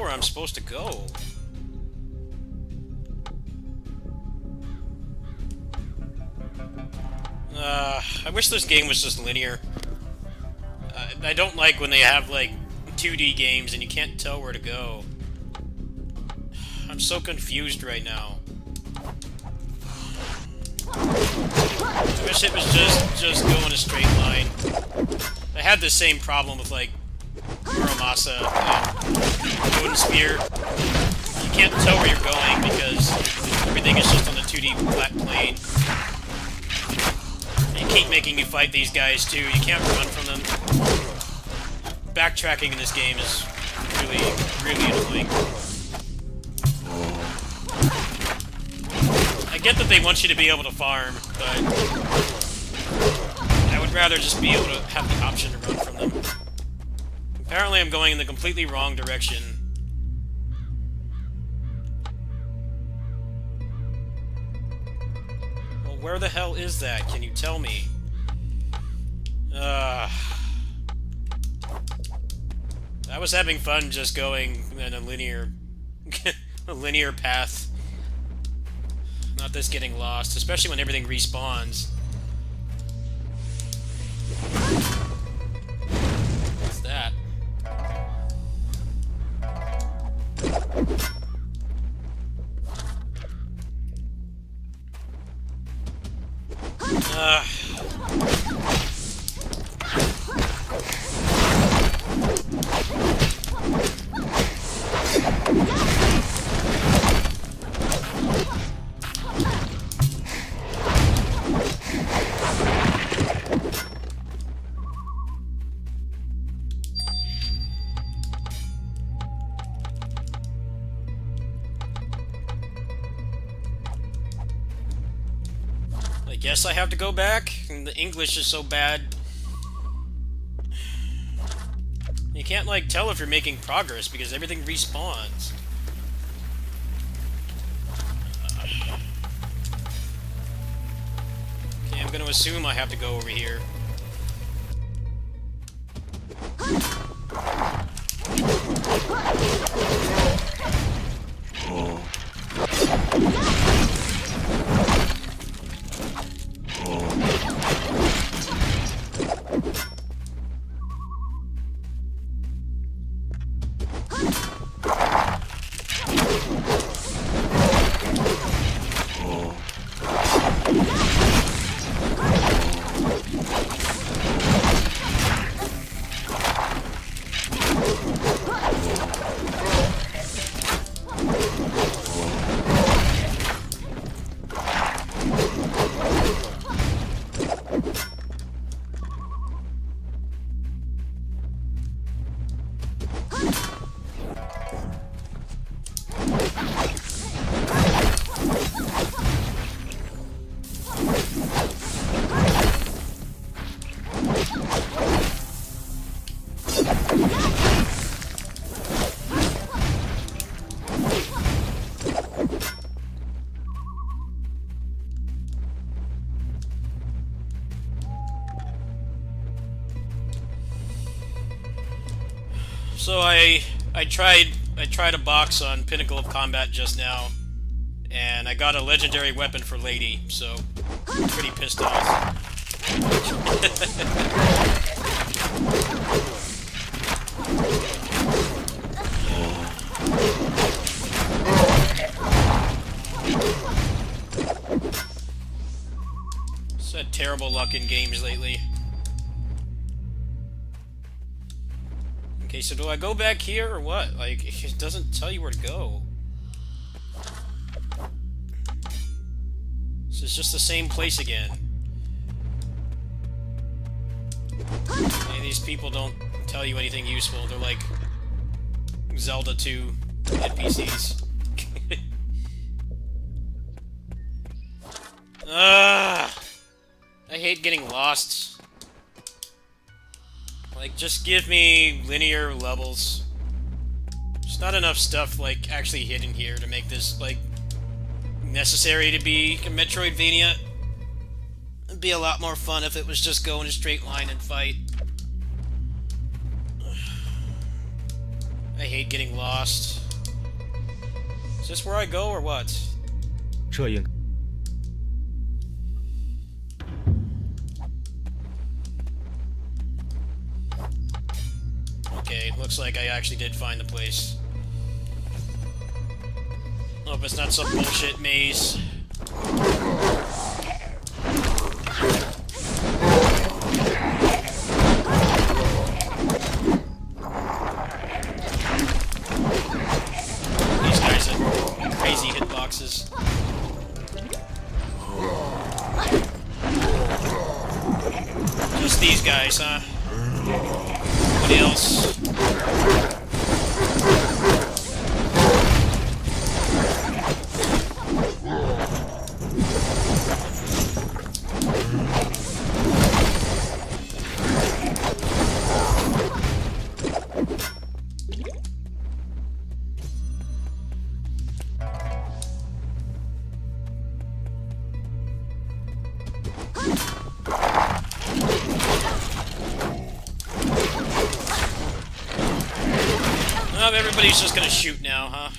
where I'm supposed to go. I wish this game was just linear. I don't like when they have, like, 2D games and you can't tell where to go. I'm so confused right now. I wish it was just go in a straight line. I had the same problem with, like, Muramasa and Golden Spear. You can't tell where you're going because everything is just on the 2D flat plane. They keep making you fight these guys, too. You can't run from them. Backtracking in this game is really, really annoying. I get that they want you to be able to farm, but I would rather just be able to have the option to run from them. Apparently I'm going in the completely wrong direction. Well, where the hell is that? Can you tell me? I was having fun just going in a linear a linear path. Not this getting lost, especially when everything respawns. What's that? I guess I have to go back, and the English is so bad. You can't, like, tell if you're making progress because everything respawns. Okay, I'm gonna assume I have to go over here. So I tried a box on Pinnacle of Combat just now, and I got a legendary weapon for Lady, so I'm pretty pissed off. Just had terrible luck in games lately. Okay, so do I go back here or what? Like, it doesn't tell you where to go. So it's just the same place again. And these people don't tell you anything useful. They're like Zelda 2 NPCs. I hate getting lost. Like, just give me linear levels. There's not enough stuff, like, actually hidden here to make this, like, necessary to be a Metroidvania. It'd be a lot more fun if it was just go in a straight line and fight. I hate getting lost. Is this where I go or what? 这应 Okay, looks like I actually did find the place. Hope it's not some bullshit maze. These guys have crazy hitboxes. Just these guys, huh? Nobody else. Oh, everybody's just gonna shoot now, huh?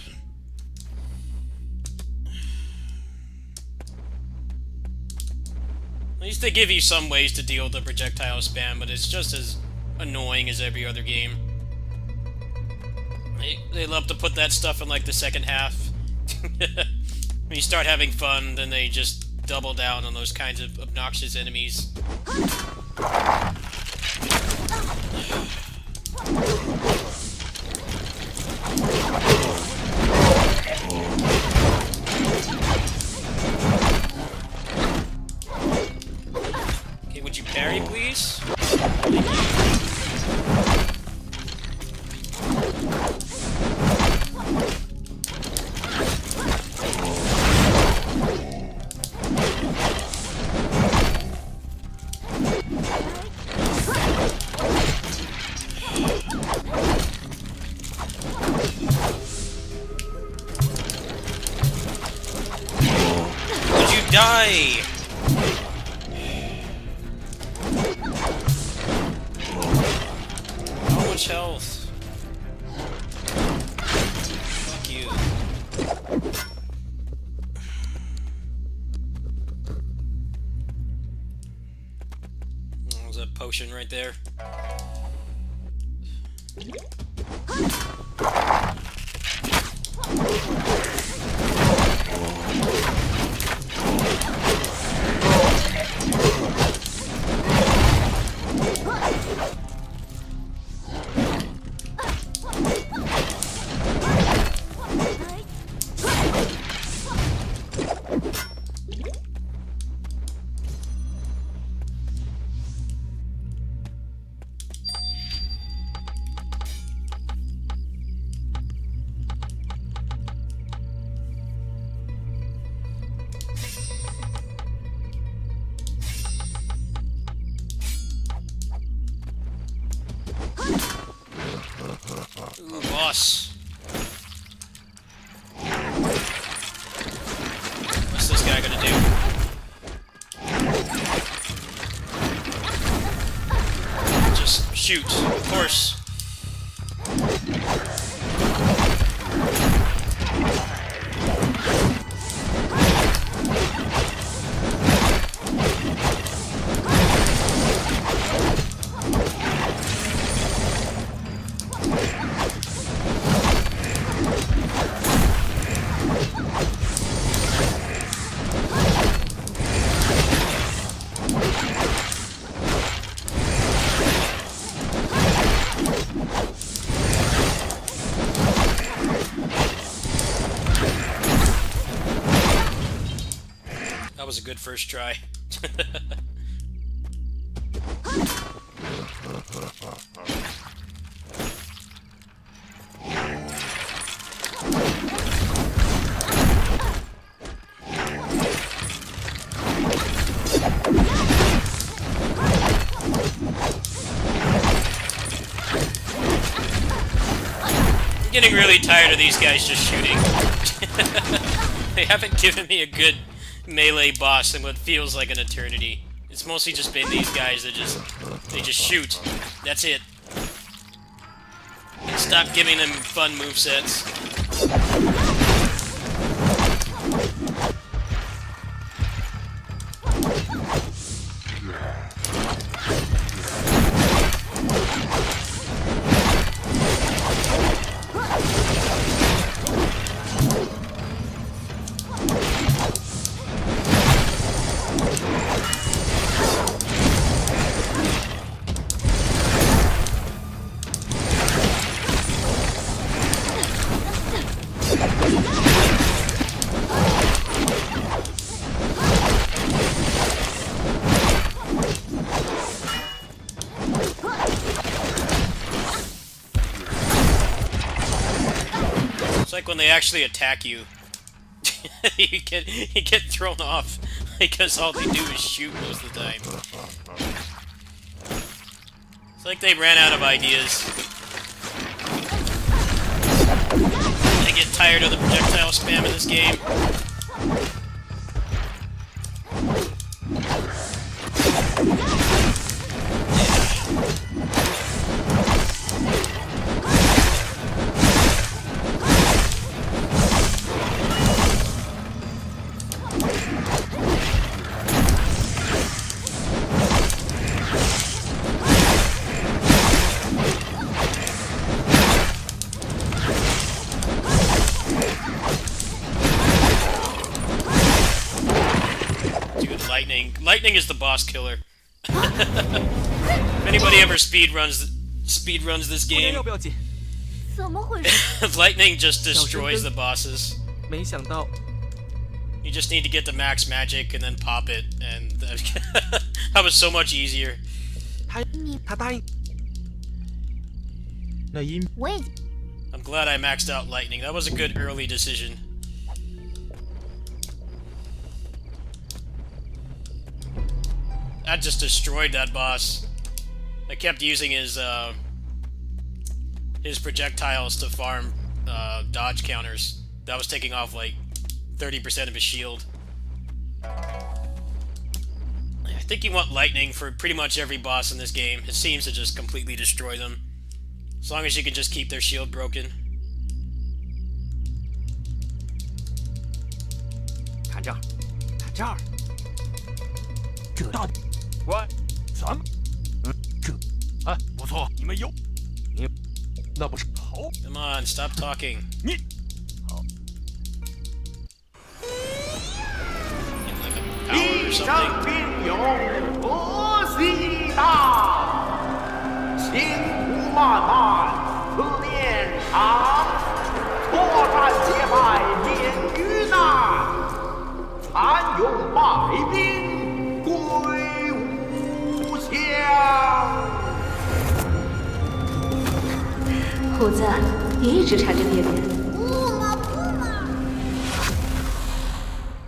At least they give you some ways to deal with the projectile spam, but it's just as annoying as every other game. They love to put that stuff in, like, the second half. When you start having fun, then they just double down on those kinds of obnoxious enemies. Okay, would you parry, please? Thank you. Would you die? How much health? Fuck you. Oh, there's a potion right there. Ooh, boss. What's this guy gonna do? Just shoot, of course. That was a good first try. I'm getting really tired of these guys just shooting. They haven't given me a good melee boss in what feels like an eternity. It's mostly just been these guys that just shoot. That's it. Stop giving him fun movesets. It's like when they actually attack you, you get thrown off because all they do is shoot most of the time. It's like they ran out of ideas. I get tired of the projectile spam in this game. Lightning is the boss killer. If anybody ever speedruns this game, Lightning just destroys the bosses. You just need to get the max magic and then pop it, and that was so much easier. I'm glad I maxed out Lightning. That was a good early decision. That just destroyed that boss. I kept using his projectiles to farm dodge counters. That was taking off like 30% of his shield. I think you want Lightning for pretty much every boss in this game. It seems to just completely destroy them. As long as you can just keep their shield broken. What? Come on, stop talking. Like a power or something?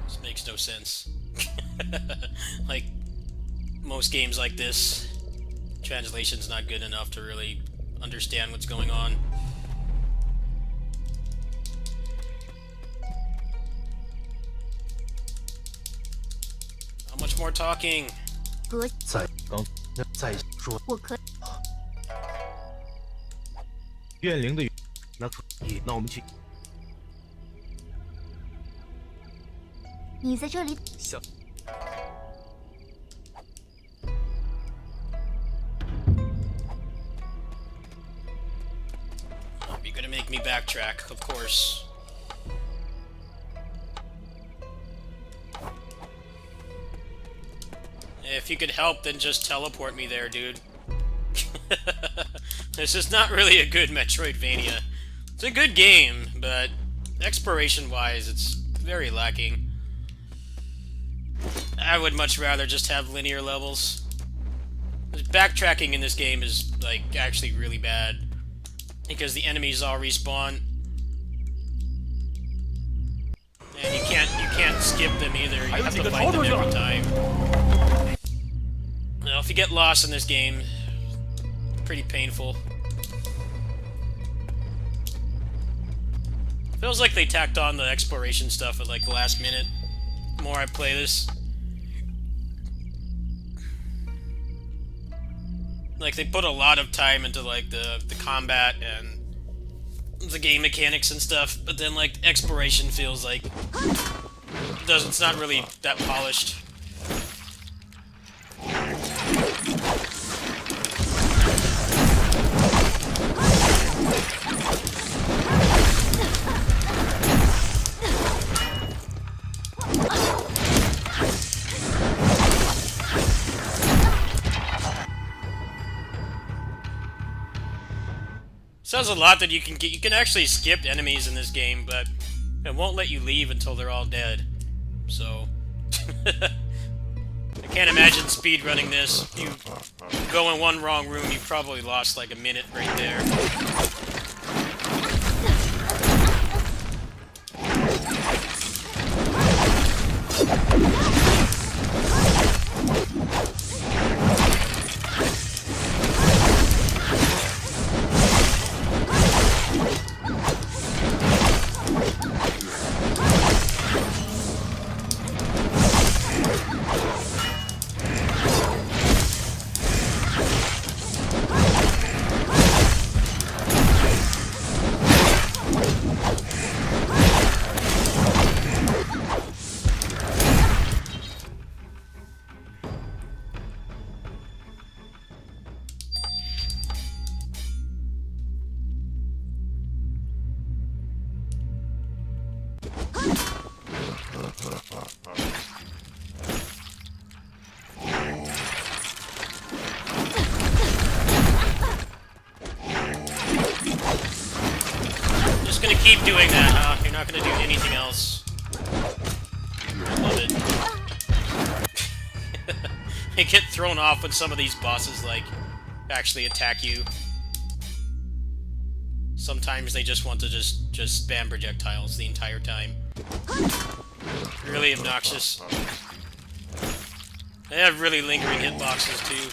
This makes no sense. Like, most games like this, translation's not good enough to really understand what's going on. How much more talking? You're gonna make me backtrack, of course. If you could help, then just teleport me there, dude. This is not really a good Metroidvania. It's a good game, but exploration-wise, it's very lacking. I would much rather just have linear levels. Backtracking in this game is, like, actually really bad. Because the enemies all respawn. And you can't skip them either. You have to fight them every time. Now, if you get lost in this game, pretty painful. Feels like they tacked on the exploration stuff at like the last minute. The more I play this, like they put a lot of time into like the combat and the game mechanics and stuff, but then like exploration feels like it's not really that polished. Says a lot that you can actually skip enemies in this game, but it won't let you leave until they're all dead. So I can't imagine speedrunning this. If you go in one wrong room, you probably lost like a minute right there. Just gonna keep doing that, huh? You're not gonna do anything else. Love it. I get thrown off when some of these bosses, like, actually attack you. Sometimes they just want to just spam projectiles the entire time. Really obnoxious. They have really lingering hitboxes, too.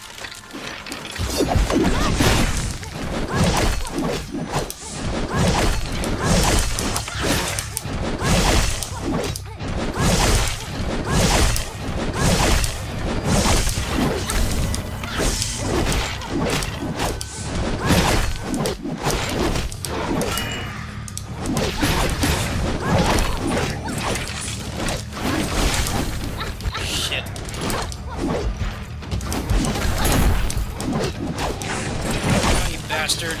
Bastard.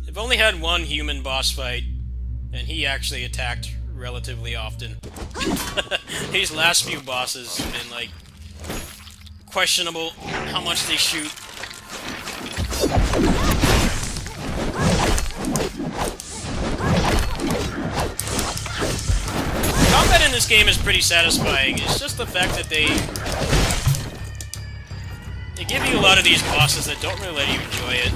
They've only had one human boss fight, and he actually attacked relatively often. These last few bosses have been, like, questionable how much they shoot. Combat in this game is pretty satisfying. It's just the fact that they give you a lot of these bosses that don't really let you enjoy it.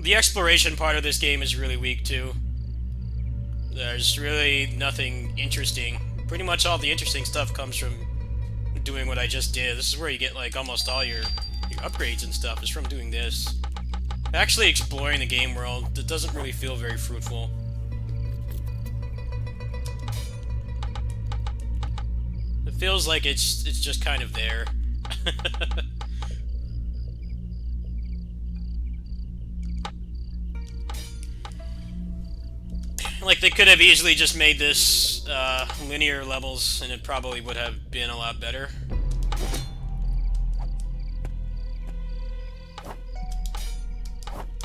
The exploration part of this game is really weak, too. There's really nothing interesting. Pretty much all the interesting stuff comes from doing what I just did. This is where you get, like, almost all your upgrades and stuff, is from doing this. Actually exploring the game world, that doesn't really feel very fruitful. It feels like it's just kind of there. Like, they could have easily just made this linear levels, and it probably would have been a lot better.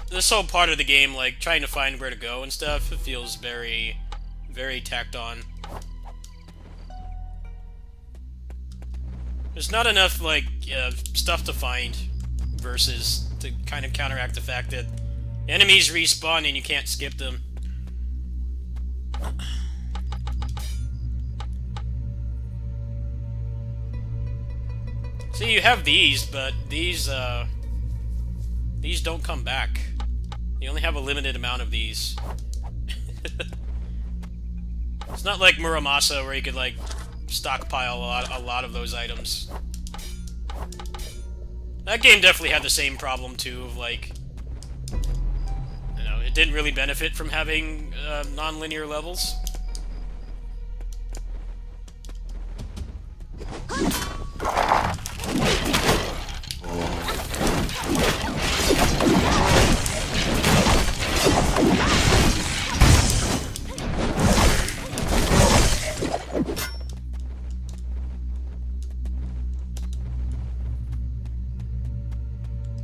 This whole part of the game, like, trying to find where to go and stuff, it feels very Very tacked on. There's not enough, like, stuff to find versus to kind of counteract the fact that enemies respawn and you can't skip them. See, you have these, but these don't come back. You only have a limited amount of these. It's not like Muramasa where you could, like, stockpile a lot of those items. That game definitely had the same problem, too, of, like... You know, it didn't really benefit from having non-linear levels.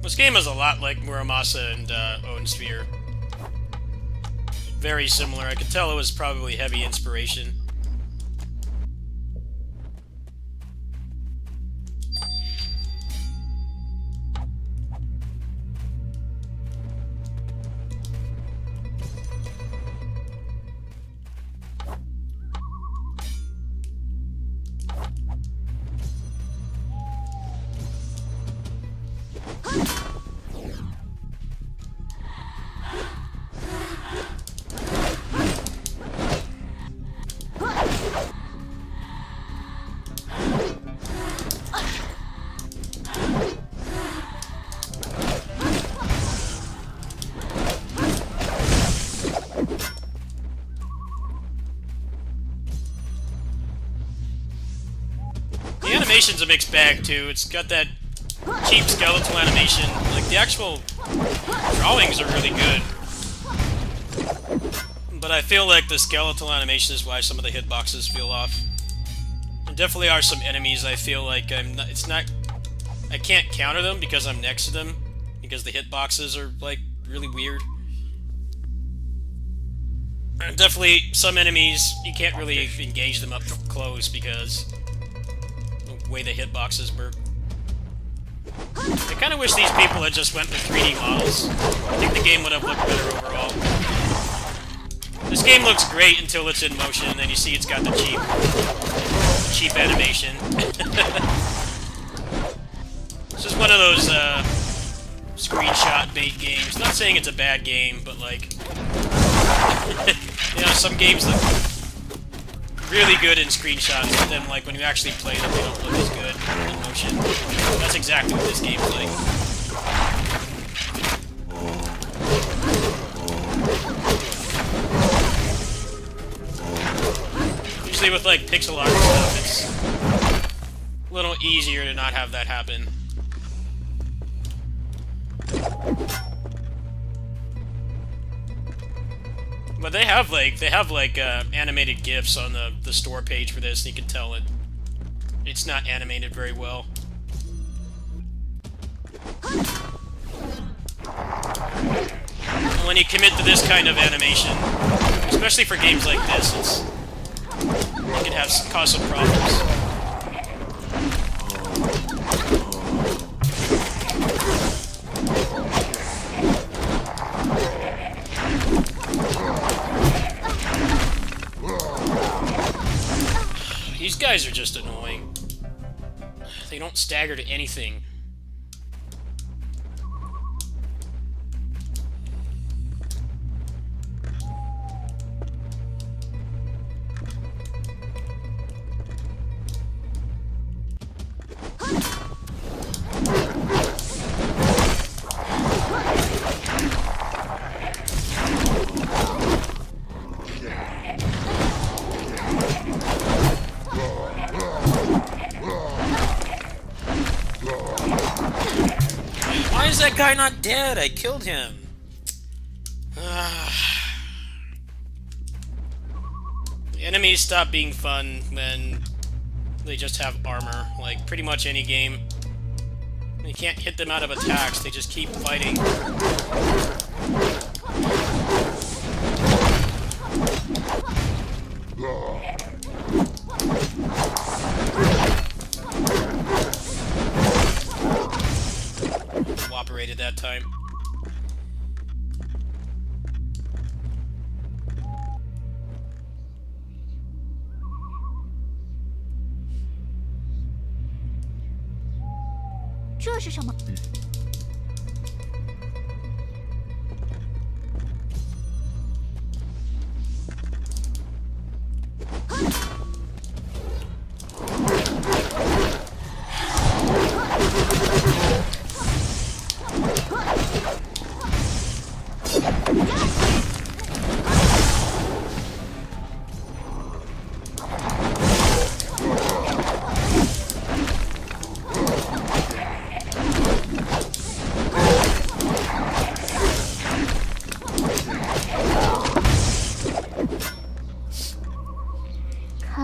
This game is a lot like Muramasa and Own Sphere. Very similar. I could tell it was probably heavy inspiration. The animation's a mixed bag, too. It's got that cheap skeletal animation. Like, the actual drawings are really good. But I feel like the skeletal animation is why some of the hitboxes feel off. There definitely are some enemies I feel like I can't counter them because I'm next to them. Because the hitboxes are, like, really weird. And definitely, some enemies, you can't really engage them up close because the way the hitboxes work. I kind of wish these people had just went with 3D models. I think the game would have looked better overall. This game looks great until it's in motion, and then you see it's got the cheap animation. This is one of those screenshot bait games. Not saying it's a bad game, but like, you know, some games look really good in screenshots, but then like when you actually play them, they don't look as good in motion. That's exactly what this game's like. Usually with like pixel art and stuff, it's a little easier to not have that happen. But they have like animated GIFs on the store page for this, and you can tell it's not animated very well. And when you commit to this kind of animation, especially for games like this, it can cause some problems. These guys are just annoying. They don't stagger to anything. Why is that guy not dead? I killed him. The enemies stop being fun when they just have armor. Like, pretty much any game. You can't hit them out of attacks, they just keep fighting. 这是什么？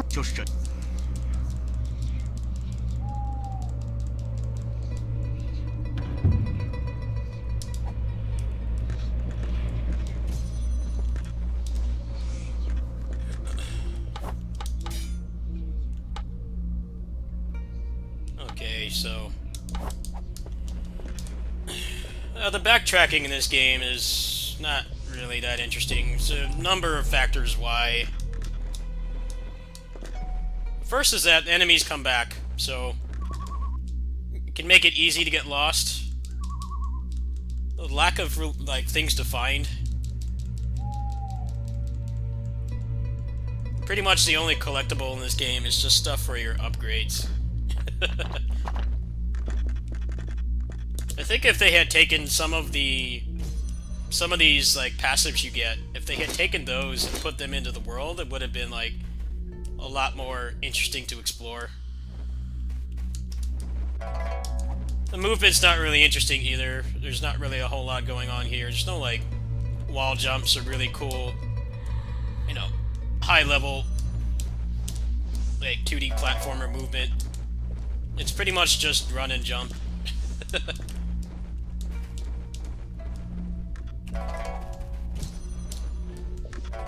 就是这。Okay, so the backtracking in this game is not really that interesting. There's a number of factors why. First is that enemies come back, so it can make it easy to get lost. The lack of like things to find. Pretty much the only collectible in this game is just stuff for your upgrades. I think if they had taken some of these like passives you get, if they had taken those and put them into the world, it would have been like a lot more interesting to explore. The movement's not really interesting either. There's not really a whole lot going on here. There's no like wall jumps or really cool, you know, high level like 2D platformer movement. It's pretty much just run and jump.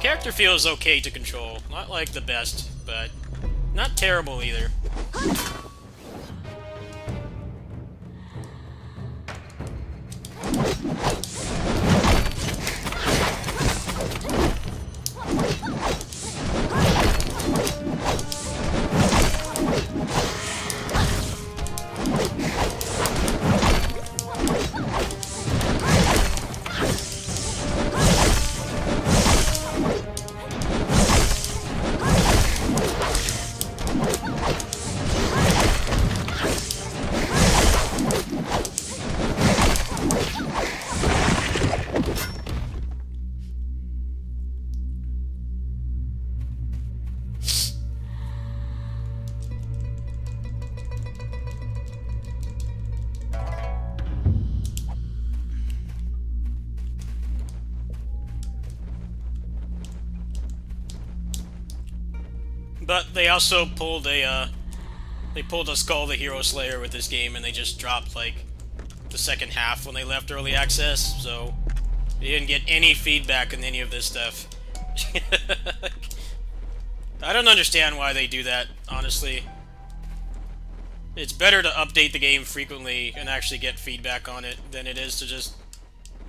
Character feels okay to control. Not like the best, but not terrible either. But they also pulled a Skull the Hero Slayer with this game, and they just dropped like the second half when they left early access, so they didn't get any feedback on any of this stuff. I don't understand why they do that, honestly. It's better to update the game frequently and actually get feedback on it than it is to just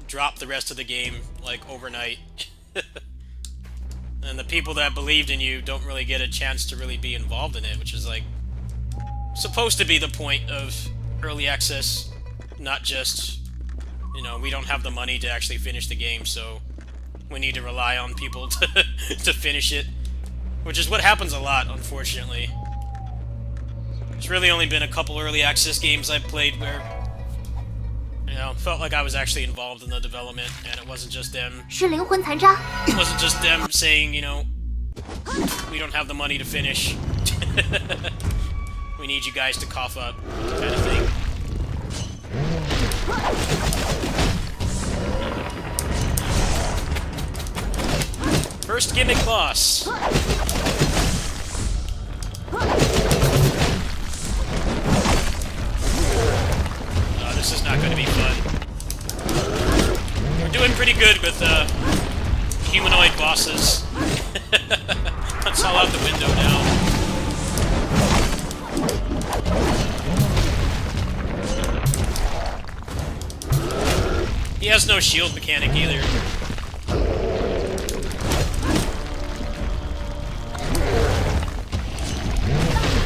drop the rest of the game like overnight. And the people that believed in you don't really get a chance to really be involved in it, which is like supposed to be the point of early access, not just, you know, we don't have the money to actually finish the game, so we need to rely on people to finish it, which is what happens a lot, unfortunately. There's really only been a couple early access games I've played where, you know, felt like I was actually involved in the development, and it wasn't just them. It wasn't just them saying, you know, we don't have the money to finish. We need you guys to cough up, kind of thing. First gimmick boss. This is not going to be fun. We're doing pretty good with humanoid bosses. That's all out the window now. He has no shield mechanic either.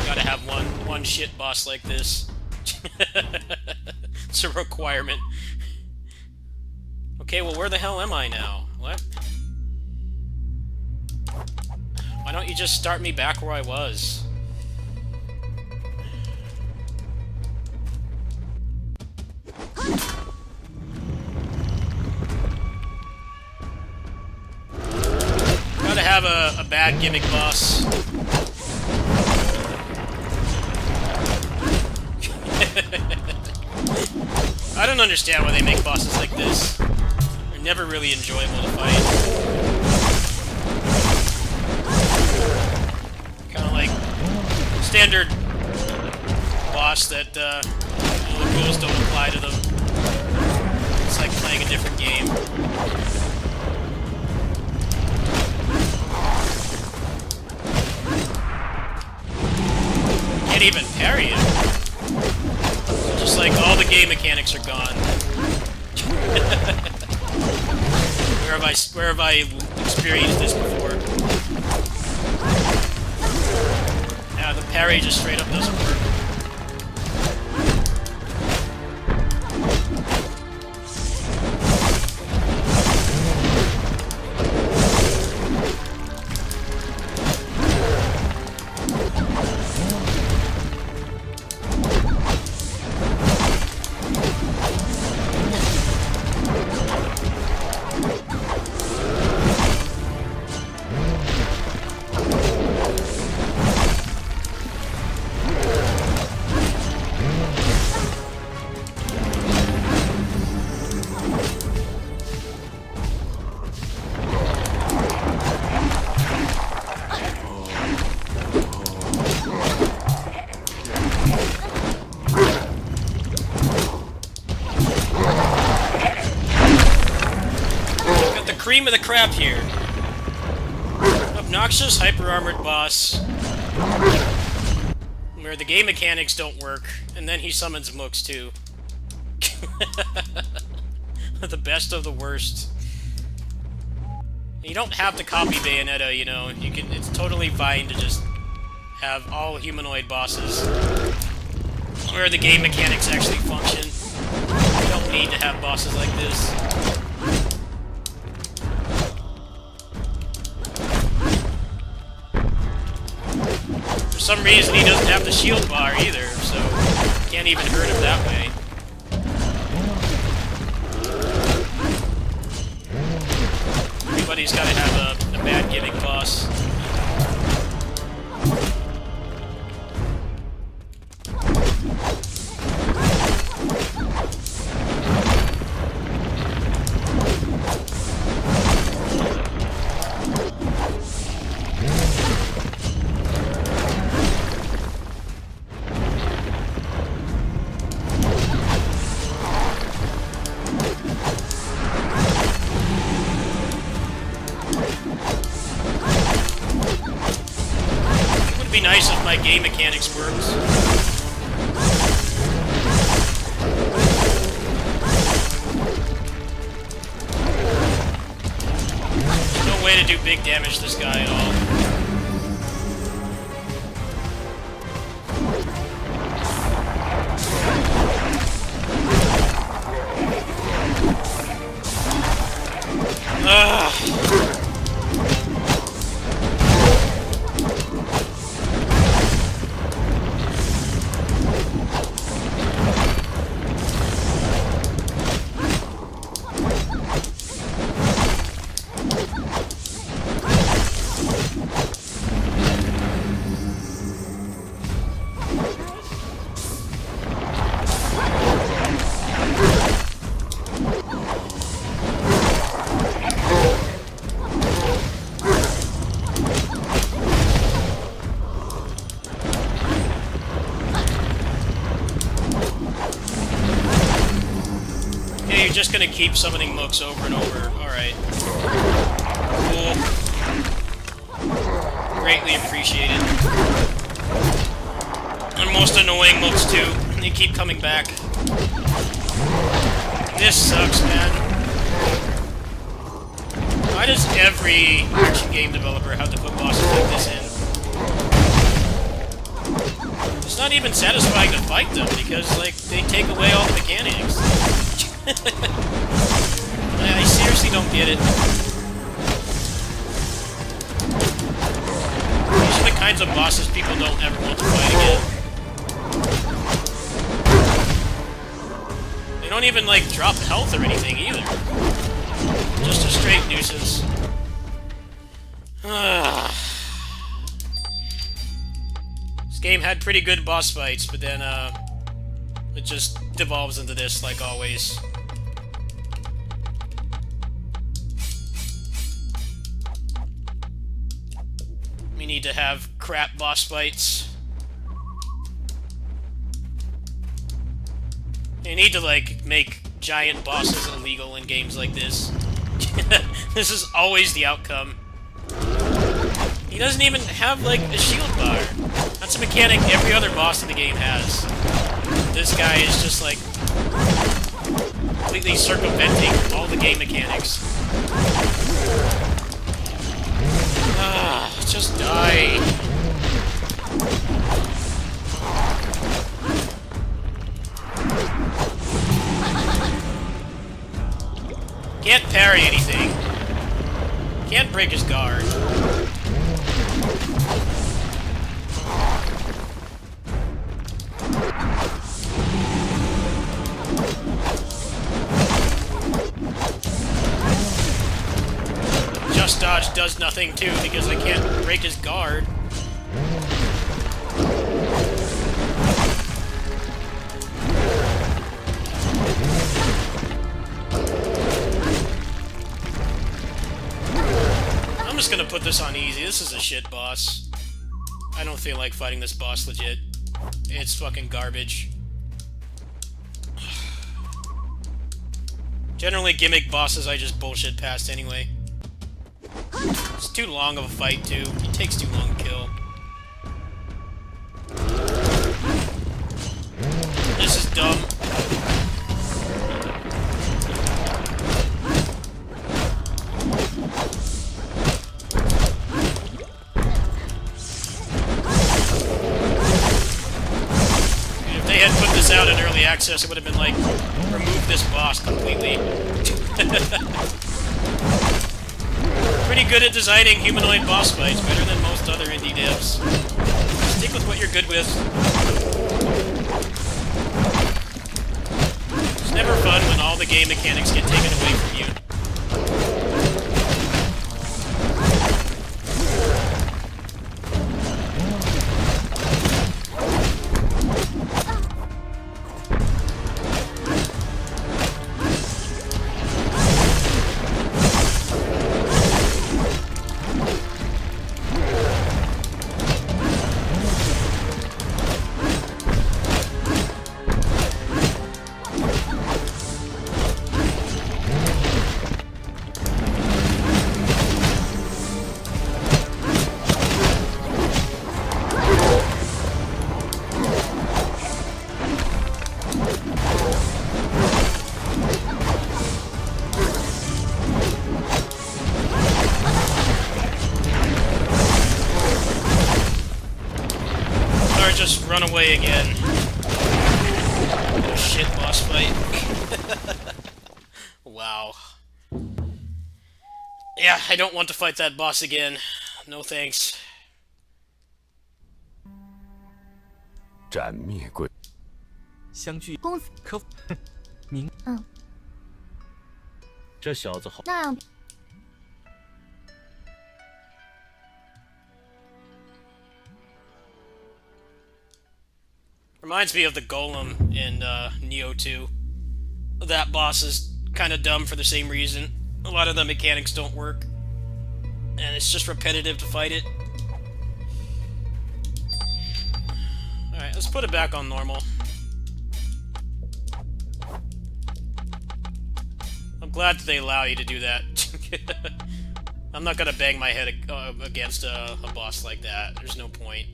Gotta have one shit boss like this. It's a requirement. Okay, well, where the hell am I now? What? Why don't you just start me back where I was? Gotta have a bad gimmick boss. I don't understand why they make bosses like this. They're never really enjoyable to fight. Kind of like standard boss that the rules don't apply to them. It's like playing a different game. Can't even parry it. Just like all the game mechanics are gone. Where have I experienced this before? Yeah, the parry just straight up doesn't work. Cream of the crap here. Obnoxious, hyper-armored boss. Where the game mechanics don't work, and then he summons mooks too. The best of the worst. You don't have to copy Bayonetta, you know. You can. It's totally fine to just have all humanoid bosses where the game mechanics actually function. You don't need to have bosses like this. For some reason, he doesn't have the shield bar either, so can't even hurt him that way. Everybody's got to have a bad gimmick boss. It would be nice if my game mechanics worked. There's no way to do big damage to this guy at all. Ugh. You're just gonna keep summoning mooks over and over. Alright. Cool. Greatly appreciated. And most annoying mooks too. They keep coming back. This sucks, man. Why does every action game developer have to put bosses like this in? It's not even satisfying to fight them, because, like, they take away all the mechanics. I seriously don't get it. These are the kinds of bosses people don't ever want to fight again. They don't even, like, drop health or anything, either. Just a straight nuisance. This game had pretty good boss fights, but then, it just devolves into this, like always. We need to have crap boss fights. You need to, like, make giant bosses illegal in games like this. This is always the outcome. He doesn't even have, like, a shield bar. That's a mechanic every other boss in the game has. This guy is just, like, completely circumventing all the game mechanics. Just die. Can't parry anything. Can't break his guard. Just dodge does nothing too because I can't break his guard. I'm just gonna put this on easy. This is a shit boss. I don't feel like fighting this boss legit. It's fucking garbage. Generally, gimmick bosses I just bullshit past anyway. It's too long of a fight, too. It takes too long to kill. This is dumb. If they had put this out in early access, it would have been like, remove this boss completely. Pretty good at designing humanoid boss fights, better than most other indie devs. Stick with what you're good with. It's never fun when all the game mechanics get taken away from you. Just run away again. Oh shit, boss fight. Wow. Yeah, I don't want to fight that boss again. No thanks. 斩灭鬼，相聚公子可明这小子好。那样 Reminds me of the Golem in Neo 2. That boss is kind of dumb for the same reason. A lot of the mechanics don't work. And it's just repetitive to fight it. Alright, let's put it back on normal. I'm glad that they allow you to do that. I'm not gonna bang my head against a boss like that. There's no point.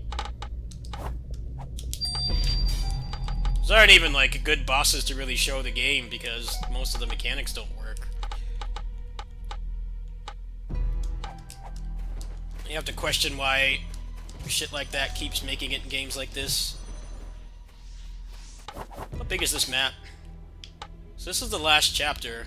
These aren't even, like, good bosses to really show the game, because most of the mechanics don't work. You have to question why shit like that keeps making it in games like this. big is this map? So this is the last chapter.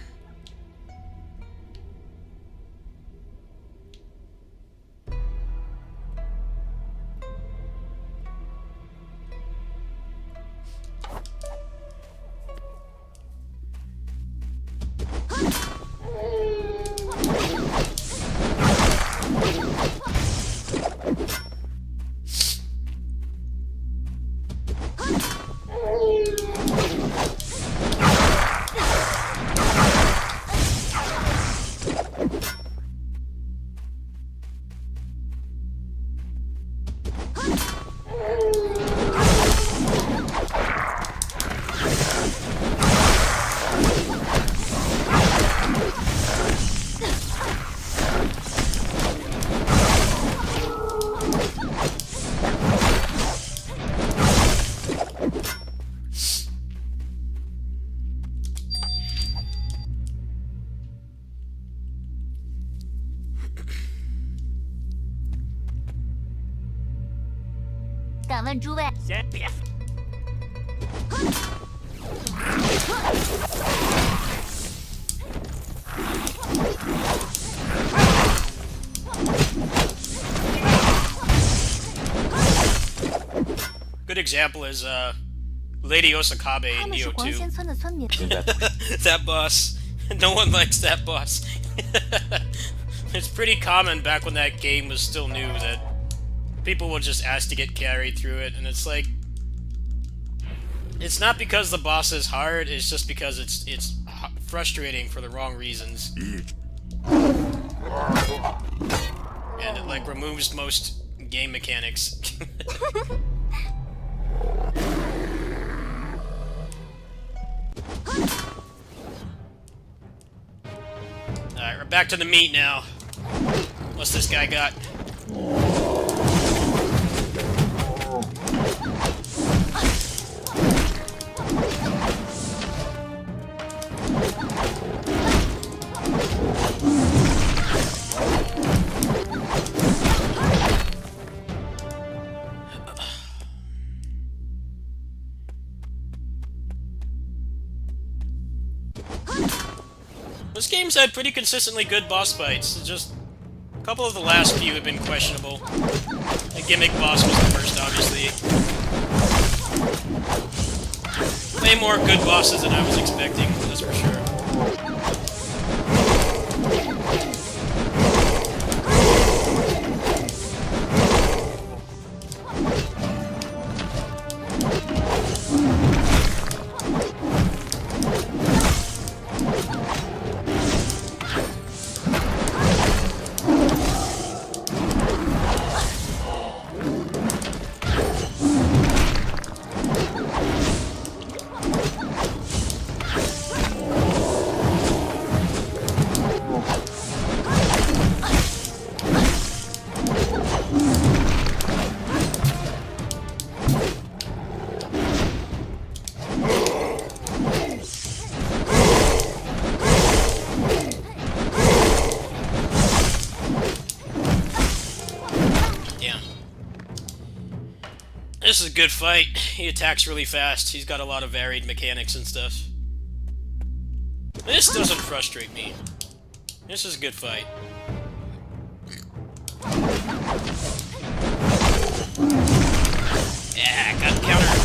Good example is Lady Osakabe in 他们是 Neo 黄 2. 仙村的村民。 That boss. No one likes that boss. It's pretty common back when that game was still new that people would just ask to get carried through it, and it's like, it's not because the boss is hard, it's just because it's frustrating for the wrong reasons. And it like removes most game mechanics. Alright, we're back to the meat now. What's this guy got? This game's had pretty consistently good boss fights. It's just a couple of the last few have been questionable. The gimmick boss was the first, obviously. Way more good bosses than I was expecting, that's for sure. This is a good fight. He attacks really fast. He's got a lot of varied mechanics and stuff. This doesn't frustrate me. This is a good fight. Yeah, got counter.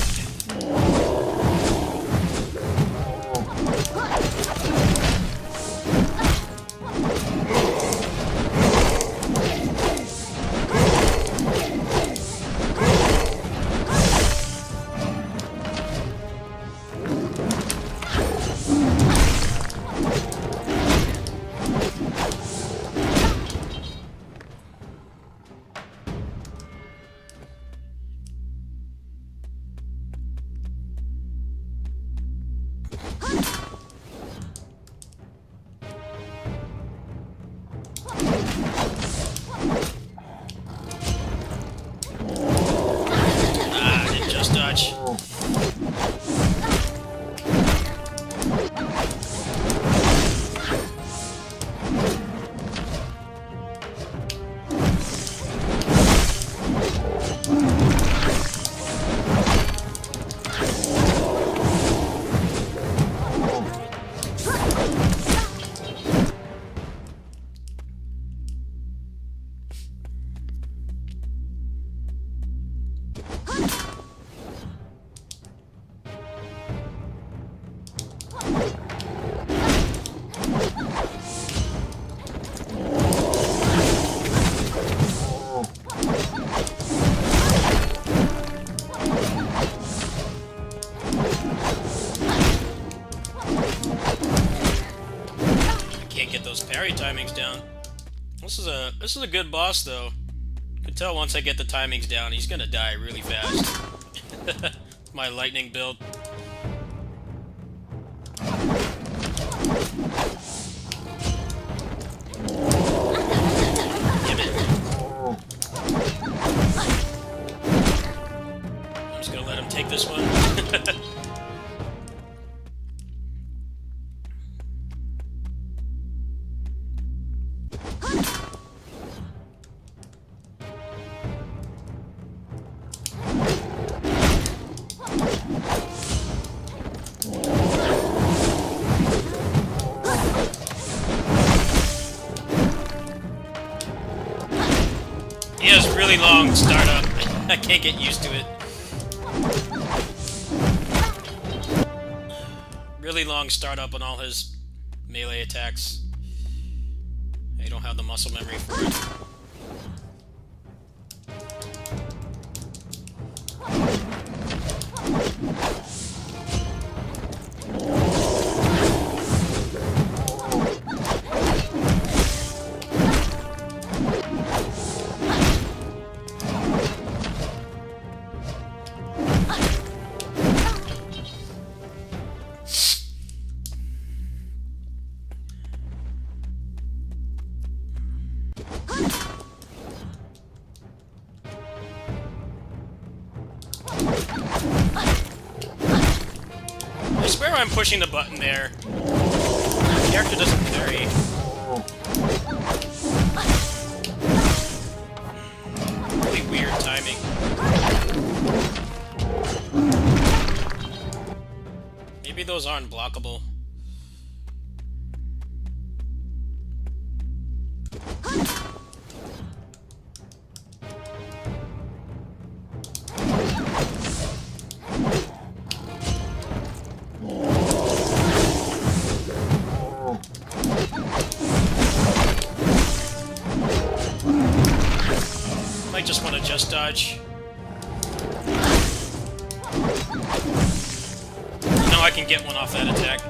This is a good boss though. Could tell once I get the timings down, he's gonna die really fast. My lightning build. Damn it. I'm just gonna let him take this one. He has really long startup. I can't get used to it. Really long startup on all his melee attacks. I don't have the muscle memory for it. I swear I'm pushing the button there. The character doesn't parry. Really weird timing. Maybe those aren't blockable. Might just want to just dodge. Now I can get one off that attack.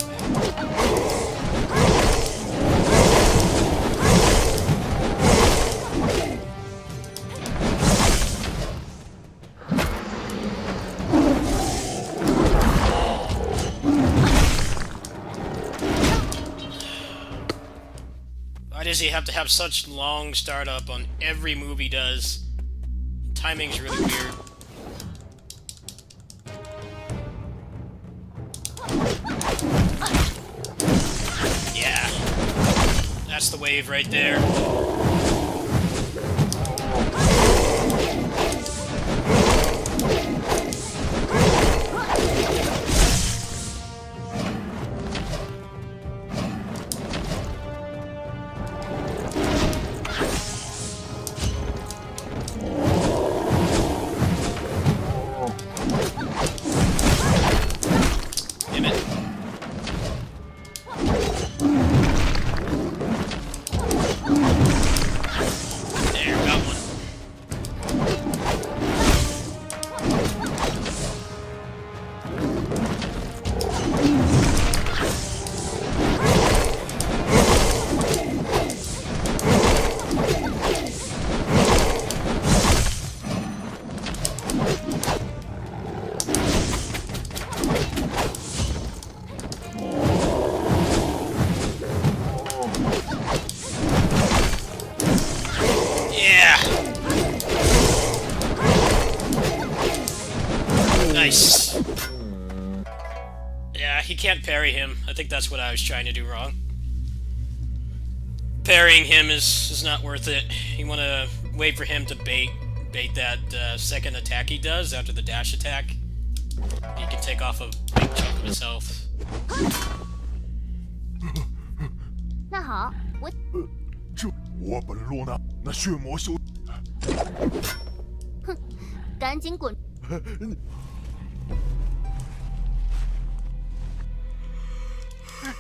Why does he have to have such long startup on every move he does? Timing's really weird. Yeah. That's the wave right there. Damn it. There, got one. Yeah. Nice. Yeah, he can't parry him. I think that's what I was trying to do wrong. Parrying him is not worth it. You want to wait for him to bait that second attack he does after the dash attack. He can take off a big chunk of his health. 那好，我这我本洛纳那血魔修，赶紧滚！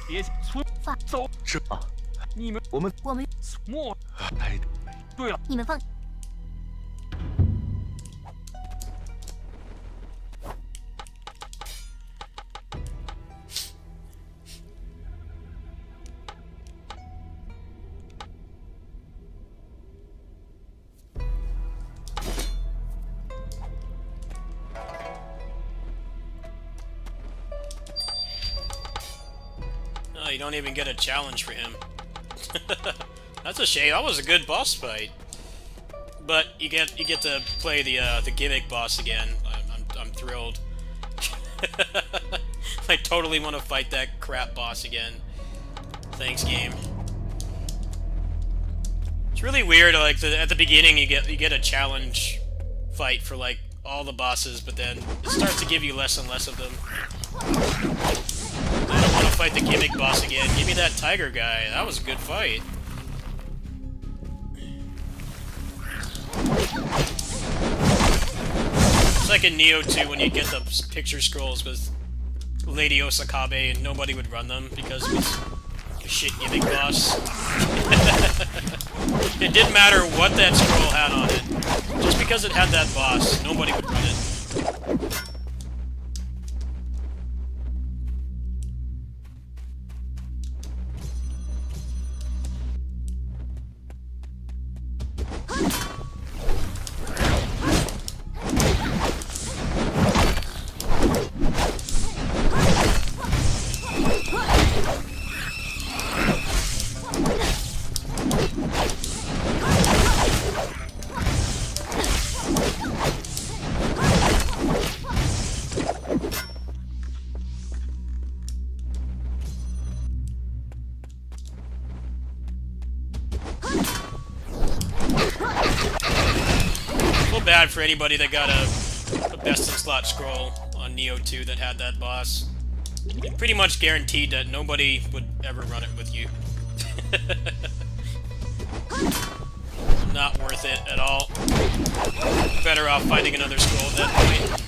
别村放走，这你们我们我们莫。哎，对了，你们放。you don't even get a challenge for him. That's a shame. That was a good boss fight. But you get to play the gimmick boss again. I'm thrilled. I totally want to fight that crap boss again. Thanks, game. It's really weird. Like at the beginning, you get a challenge fight for like all the bosses, but then it starts to give you less and less of them. I don't want to fight the gimmick boss again. Give me that tiger guy. That was a good fight. It's like in Neo 2 when you get the picture scrolls with Lady Osakabe and nobody would run them because it was a shit gimmick boss. It didn't matter what that scroll had on it. Just because it had that boss, nobody would run it. Bad for anybody that got a best in slot scroll on Neo 2 that had that boss. It pretty much guaranteed that nobody would ever run it with you. Not worth it at all. Better off finding another scroll at that point.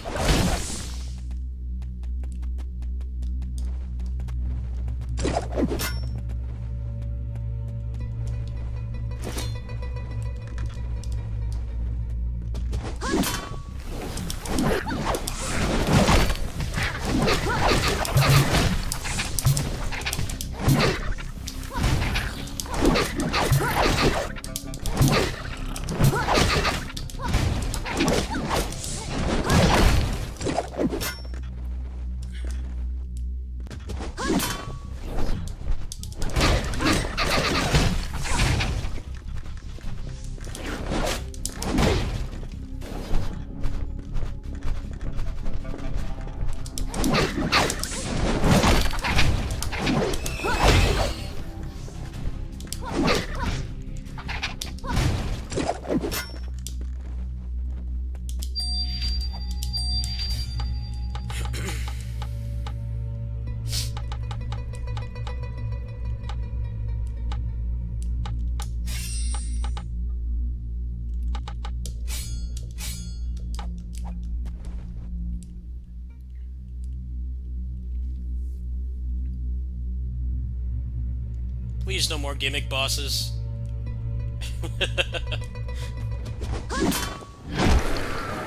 Please, no more gimmick bosses.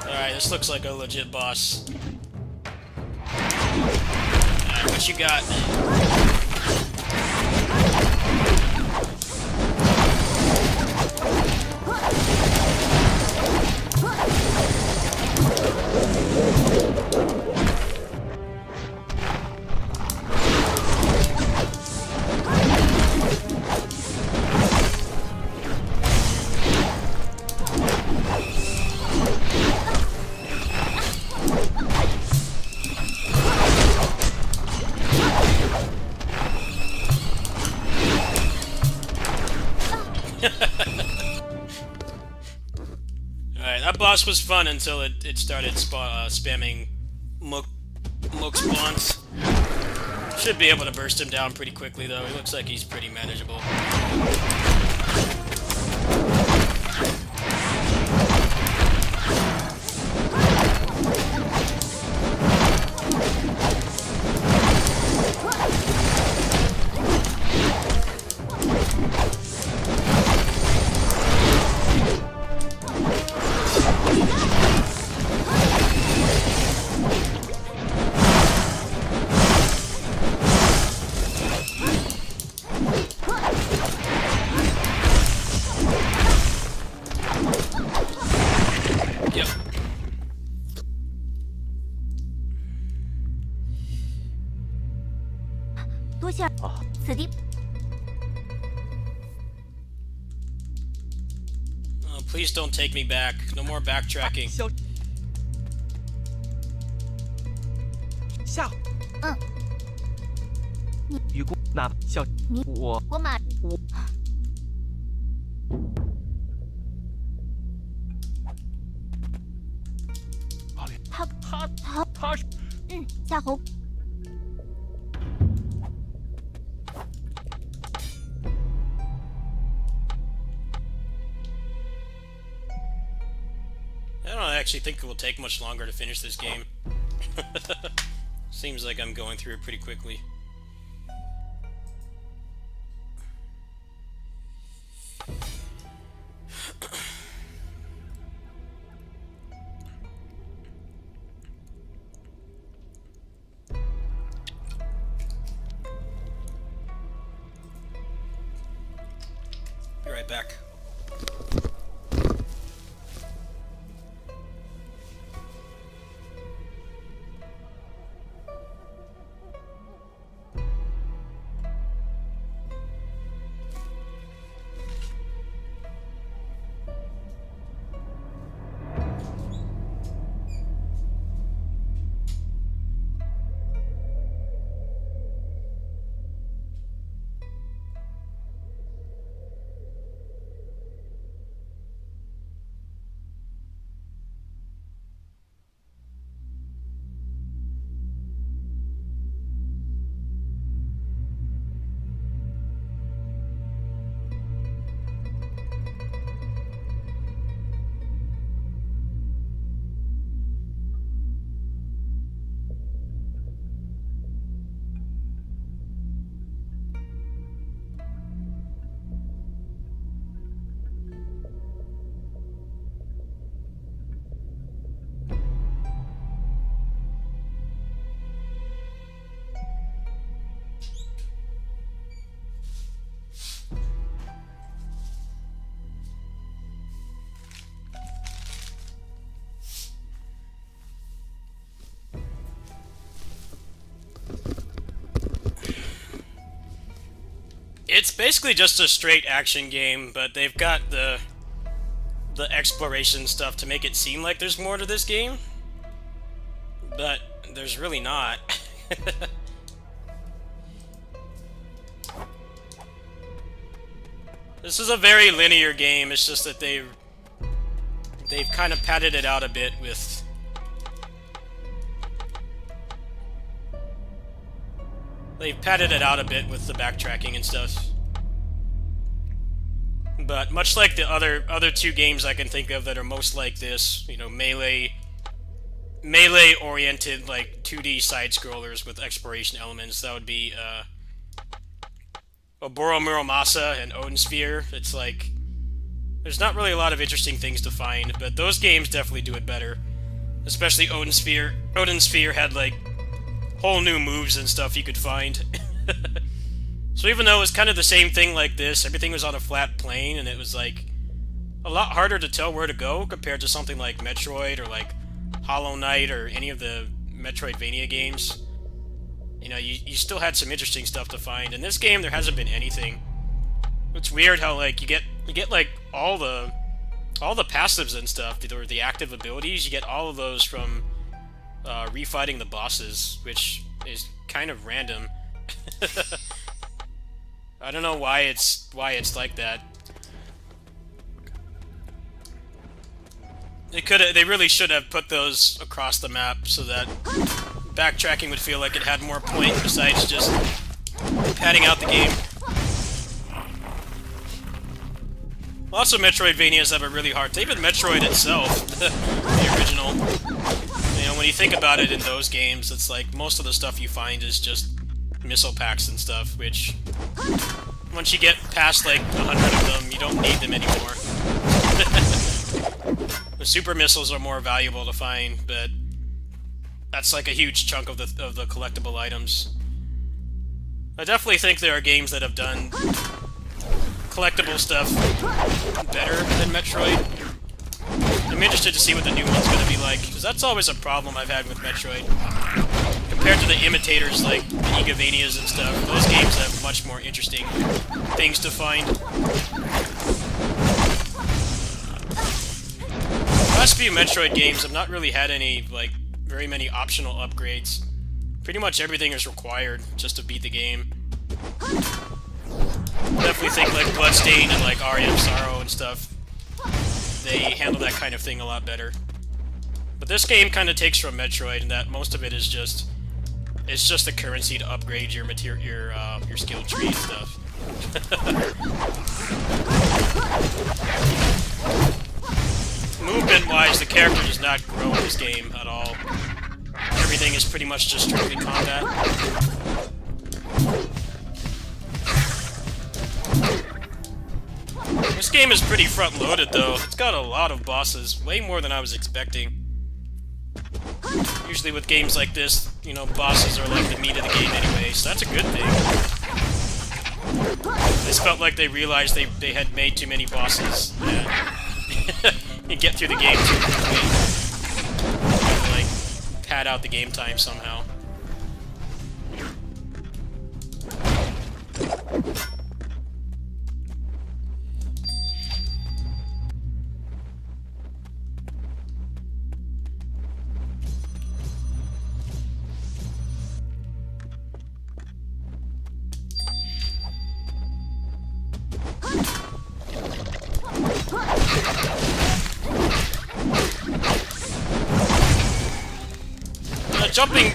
Alright, this looks like a legit boss. Alright, what you got? Alright, that boss was fun until it started spamming Mook spawns. Should be able to burst him down pretty quickly though. He looks like he's pretty manageable. 此地 Oh, please don't take me back. No more backtracking. 小下。嗯。雨姑，那小我我马他是夏侯I don't actually think it will take much longer to finish this game. Seems like I'm going through it pretty quickly. Be right back. It's basically just a straight action game, but they've got the exploration stuff to make it seem like there's more to this game. But there's really not. This is a very linear game, it's just that they've kind of padded it out a bit with... They've padded it out a bit with the backtracking and stuff. But much like the other two games I can think of that are most like this, you know, melee-oriented, like, 2D side-scrollers with exploration elements, that would be, Oboro Muramasa and Odin Sphere. It's like, there's not really a lot of interesting things to find, but those games definitely do it better. Especially Odin Sphere. Odin Sphere had, like, whole new moves and stuff you could find. So even though it was kind of the same thing like this, everything was on a flat plane, and it was, like, a lot harder to tell where to go compared to something like Metroid or, like, Hollow Knight or any of the Metroidvania games. You know, you still had some interesting stuff to find. In this game, there hasn't been anything. It's weird how, like, you get like all the passives and stuff, or the active abilities. You get all of those from refighting the bosses, which is kind of random. I don't know why it's like that. They really should have put those across the map so that backtracking would feel like it had more point besides just padding out the game. Lots of Metroidvanias have a really hard... Even Metroid itself, the original. You know, when you think about it in those games, it's like most of the stuff you find is just missile packs and stuff, which... Once you get past, like, 100 of them, you don't need them anymore. The super missiles are more valuable to find, but... That's like a huge chunk of the collectible items. I definitely think there are games that have done collectible stuff better than Metroid. I'm interested to see what the new one's going to be like, because that's always a problem I've had with Metroid. Compared to the imitators like the Igavanias and stuff, those games have much more interesting things to find. Last few Metroid games have not really had any, like, very many optional upgrades. Pretty much everything is required just to beat the game. Definitely think like Bloodstained and like Aria of Sorrow and stuff, they handle that kind of thing a lot better. But this game kind of takes from Metroid in that most of it is just, it's just the currency to upgrade your your skill tree and stuff. Movement-wise, the character does not grow in this game at all. Everything is pretty much just strictly combat. This game is pretty front-loaded, though. It's got a lot of bosses, way more than I was expecting. Usually with games like this, you know, bosses are like the meat of the game anyway, so that's a good thing. This felt like they realized they had made too many bosses and get through the game too quickly. And, like, pad out the game time somehow.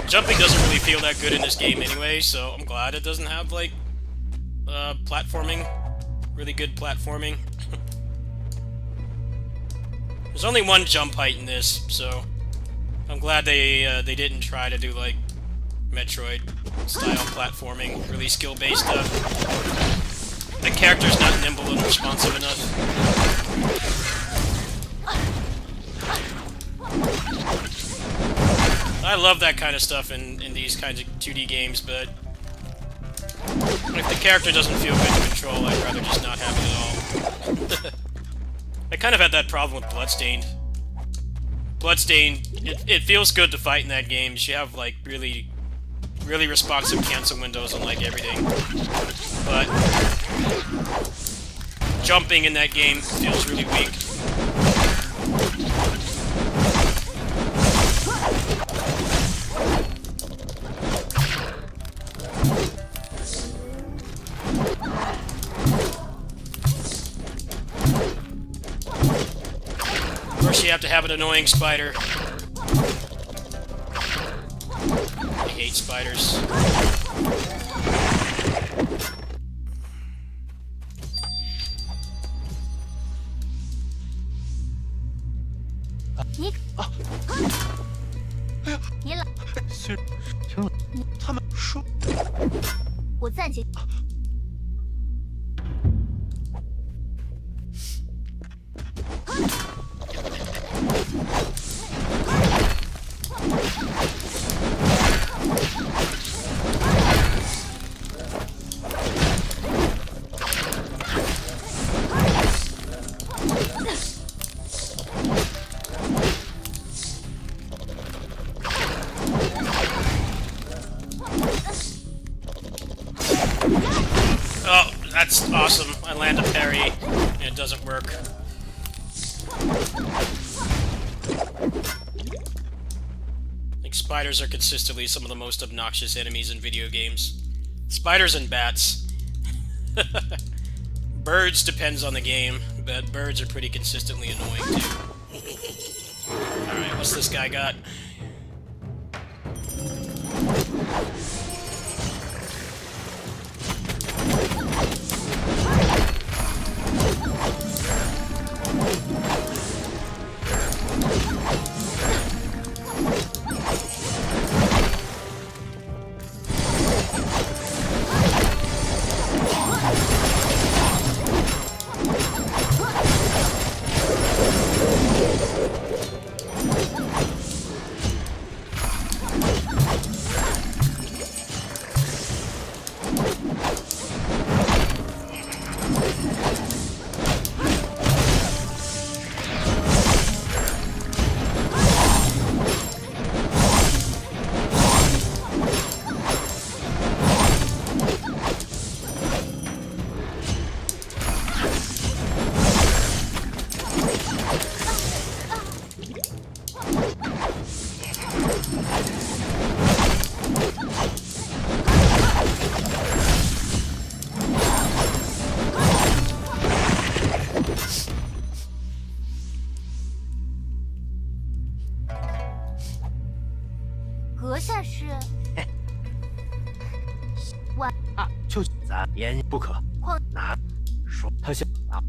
Jumping doesn't really feel that good in this game anyway, so I'm glad it doesn't have, like, platforming. Really good platforming. There's only one jump height in this, so I'm glad they didn't try to do, like, Metroid-style platforming, really skill-based stuff. The character's not nimble and responsive enough. I love that kind of stuff in these kinds of 2D games, but if the character doesn't feel good to control, I'd rather just not have it at all. I kind of had that problem with Bloodstained. Bloodstained, it feels good to fight in that game. You have, like, really responsive cancel windows on, like, everything. But jumping in that game feels really weak. First you have to have an annoying spider. I hate spiders. Oh, that's awesome. I land a parry, and it doesn't work. Like, spiders are consistently some of the most obnoxious enemies in video games. Spiders and bats. Birds depends on the game, but birds are pretty consistently annoying, too. Alright, what's this guy got? 阁下是啊，就咱言不可况拿说他想啊，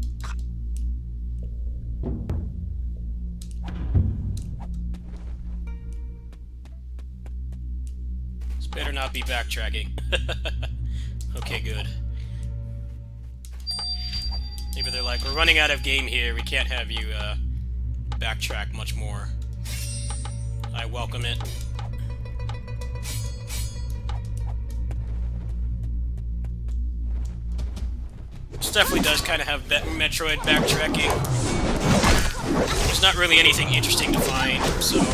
This better not be backtracking. Okay, good. Maybe they're like, we're running out of game here, we can't have you, backtrack much more. I welcome it. This definitely does kind of have Metroid backtracking. There's not really anything interesting to find, so...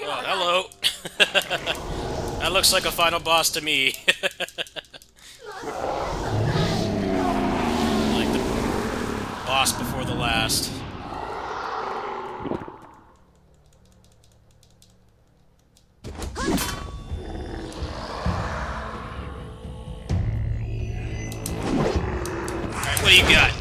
Oh, hello! That looks like a final boss to me. Like the boss before the last. Alright, what do you got?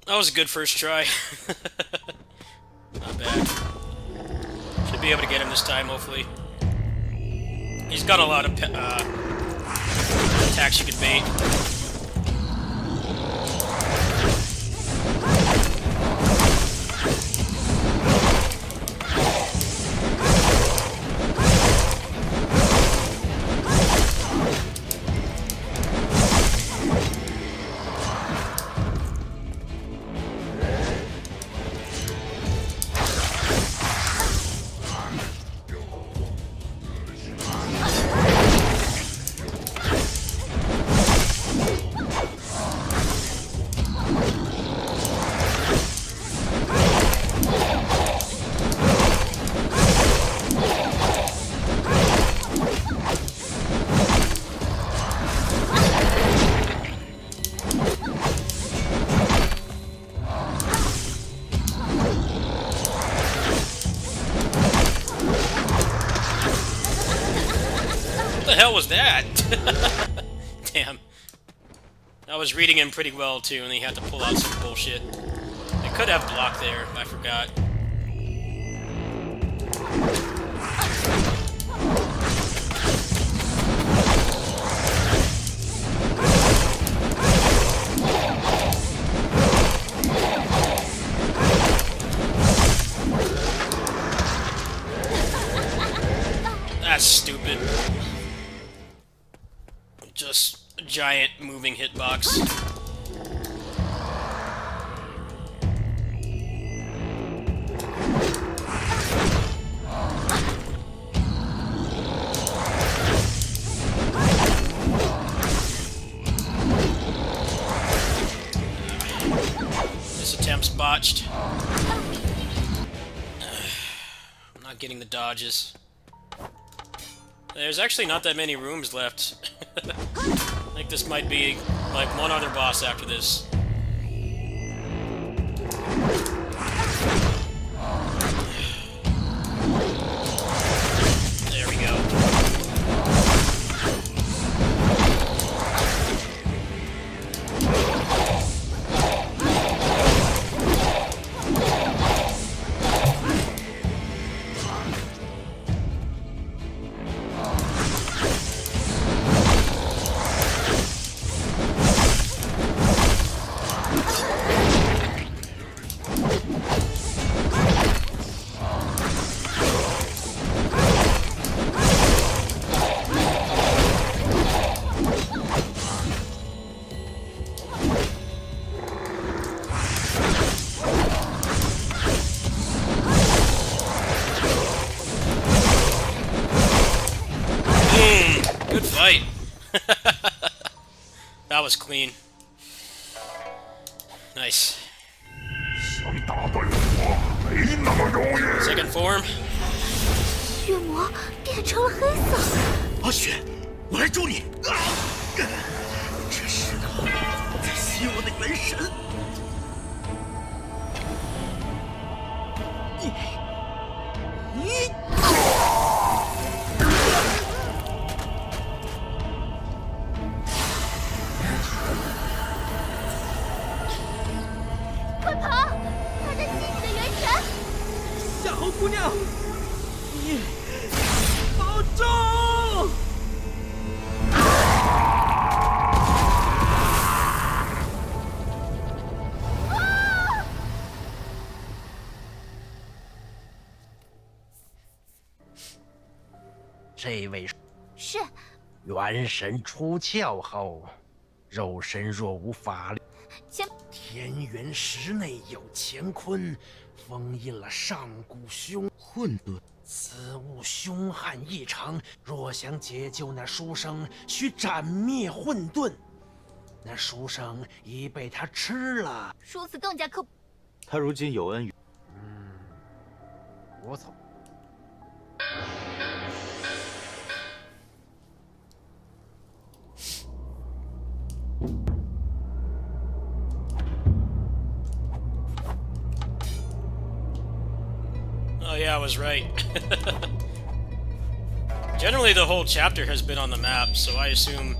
That was a good first try. Not bad. Should be able to get him this time, hopefully. He's got a lot of attacks you can bait. dodge that? Damn. I was reading him pretty well, too, and he had to pull out some bullshit. I could have blocked there, I forgot. That's stupid. Just a giant moving hitbox. This attempt's botched. I'm not getting the dodges. There's actually not that many rooms left. I think this might be like one other boss after this. There we go. Good fight. That was clean. Nice. 想打败我没那么容易。 Second form. 血魔变成了黑色。阿雪，我来助你。这是他在吸我的元神。你。 快跑！他在吸你的元神。夏侯姑娘，你保重！这位是。元神出窍后，肉身若无法力。 前天元石内有乾坤，封印了上古混沌，此物凶悍异常。若想解救那书生，需斩灭混沌。那书生已被他吃了。如此更加可。他如今有恩于……我走。 Oh yeah, I was right. Generally, the whole chapter has been on the map, so I assume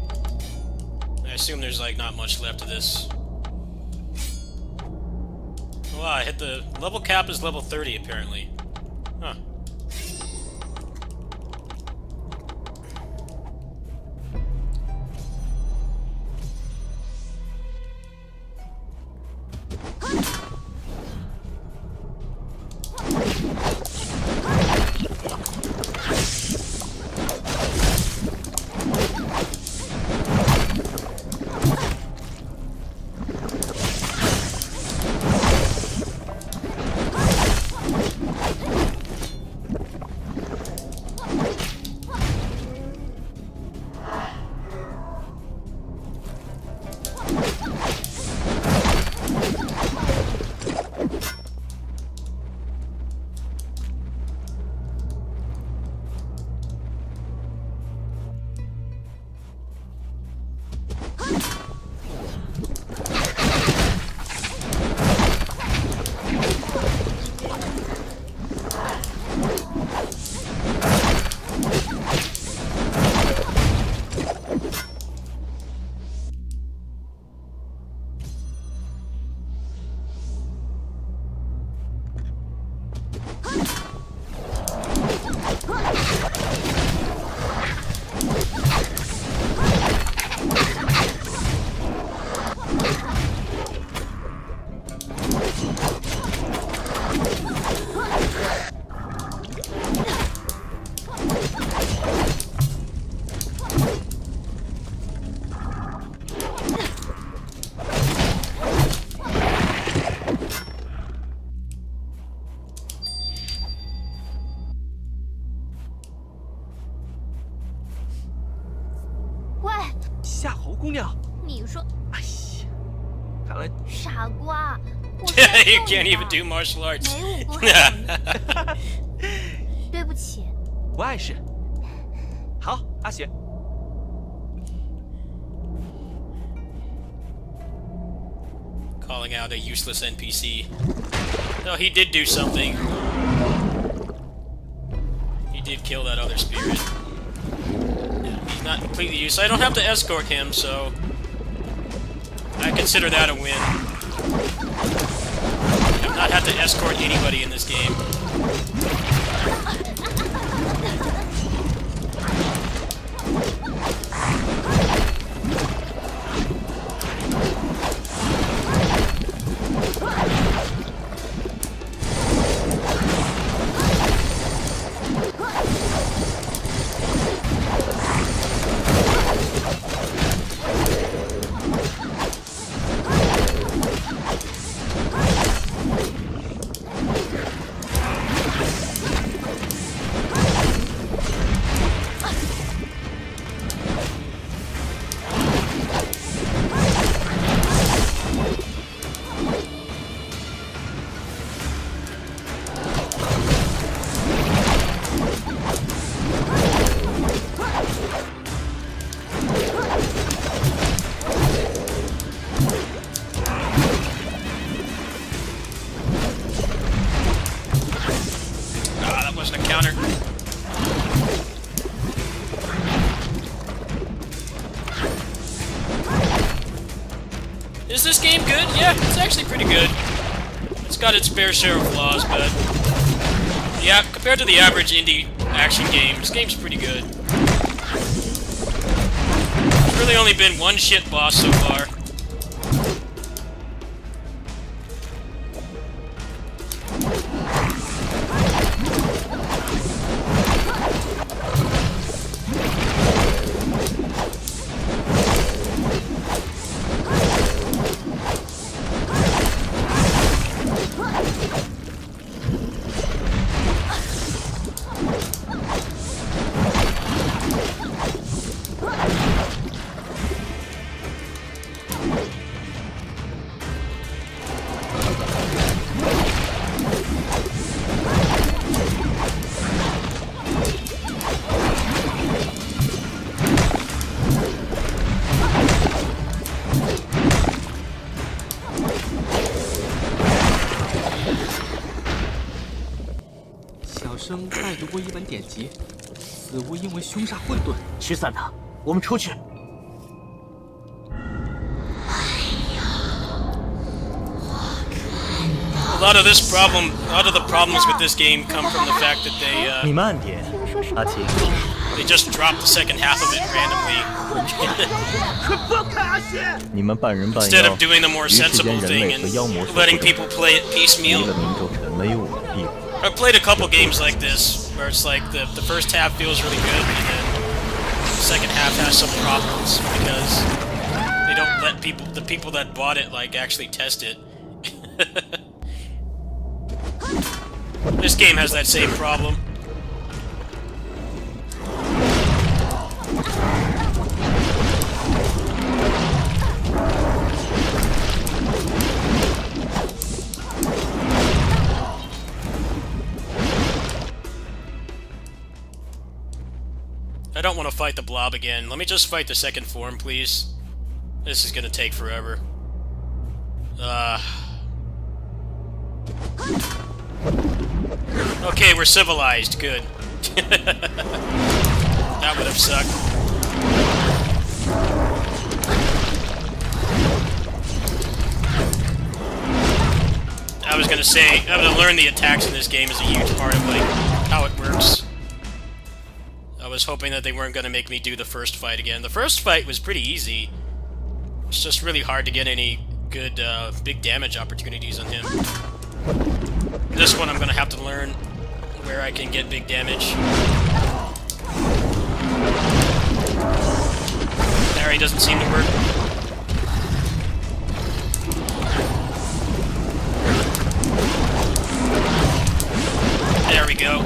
there's like not much left of this. Wow, I hit the level cap is level 30 apparently. Huh. 夏侯姑娘，你说，哎呀，看来傻瓜，我 You can't even do martial arts. 没武功还有你。对不起，不碍事。好，阿雪， Calling out a useless NPC. No, he did do something. He did kill that other spirit. Yeah, he's not completely useless. I don't have to escort him, so I consider that a win. I've not had to escort anybody in this game. Wasn't a counter. Is this game good? Yeah, it's actually pretty good. It's got its fair share of flaws, but yeah, compared to the average indie action game, this game's pretty good. There's really only been one shit boss so far.生拜读过一本典籍，此物因为凶杀混沌。驱散他，我们出去。 A lot of the problems with this game come from the fact that 你慢点，阿奇。 they just dropped the second half of it randomly 你们半人半妖， instead of doing the more 于世间 sensible 人 thing 类和 and 妖魔所 letting 不 people play it 一 piecemeal. 个民众臣没有我庇护。 I've played a couple games like this where it's like the first half feels really good and then the second half has some problems because they don't let the people that bought it like actually test it. This game has that same problem. I don't want to fight the blob again. Let me just fight the second form, please. This is gonna take forever. Okay, we're civilized. Good. That would have sucked. I was gonna say, having to learn the attacks in this game is a huge part of like how it works. I was hoping that they weren't gonna make me do the first fight again. The first fight was pretty easy. It's just really hard to get any good big damage opportunities on him. This one I'm gonna have to learn where I can get big damage. Parry doesn't seem to work. There we go.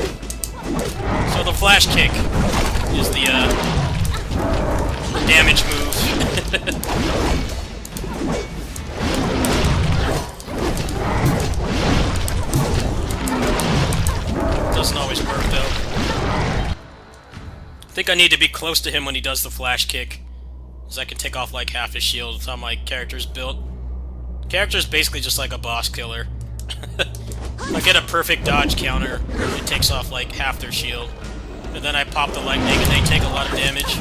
So the flash kick is the damage move. I need to be close to him when he does the flash kick, so I can take off like half his shield. That's how my character's built. Character's basically just like a boss killer. If I get a perfect dodge counter, it takes off like half their shield. And then I pop the lightning and they take a lot of damage.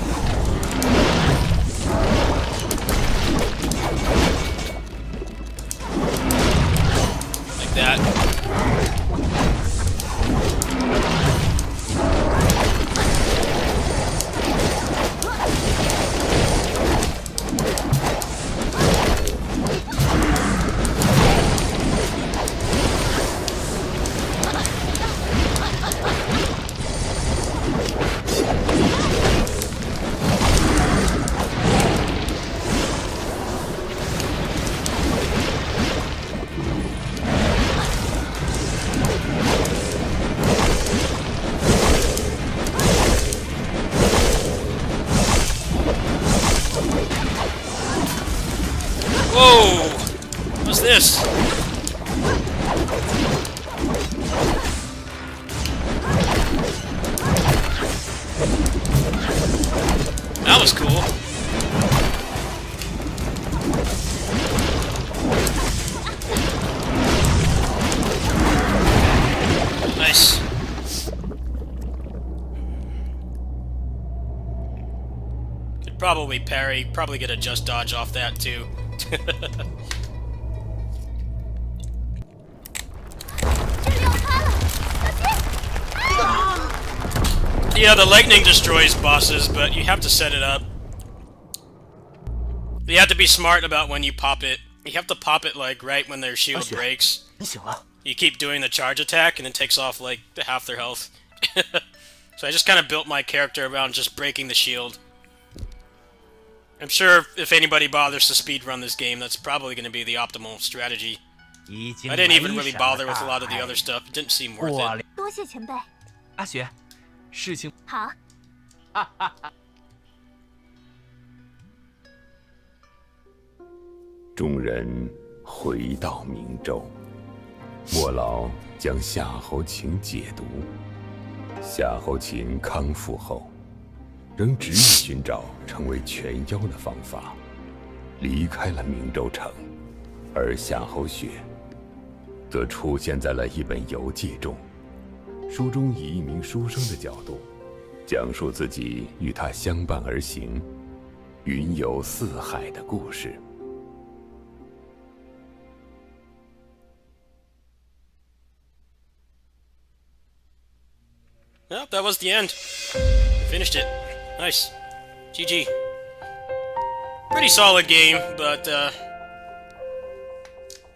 Like that. Whoa! What's this? That was cool. Nice. Could probably parry, probably get a just dodge off that too. Yeah, the lightning destroys bosses, but you have to set it up. You have to be smart about when you pop it. You have to pop it like right when their shield breaks. You keep doing the charge attack and it takes off like half their health. So I just kind of built my character around just breaking the shield. I'm sure if anybody bothers to speedrun this game, that's probably going to be the optimal strategy. I didn't even really bother with a lot of the other stuff. It didn't seem worth it. 多谢前辈。阿雪，事情好，众人回到明州，莫老将夏侯晴解毒。夏侯晴康复后，仍执意寻找成为全妖的方法，离开了明州城，而夏侯雪则出现在了一本游记中。书中以一名书生的角度，讲述自己与他相伴而行、云游四海的故事。Well, that was the end. Finished it. Nice. GG. Pretty solid game, but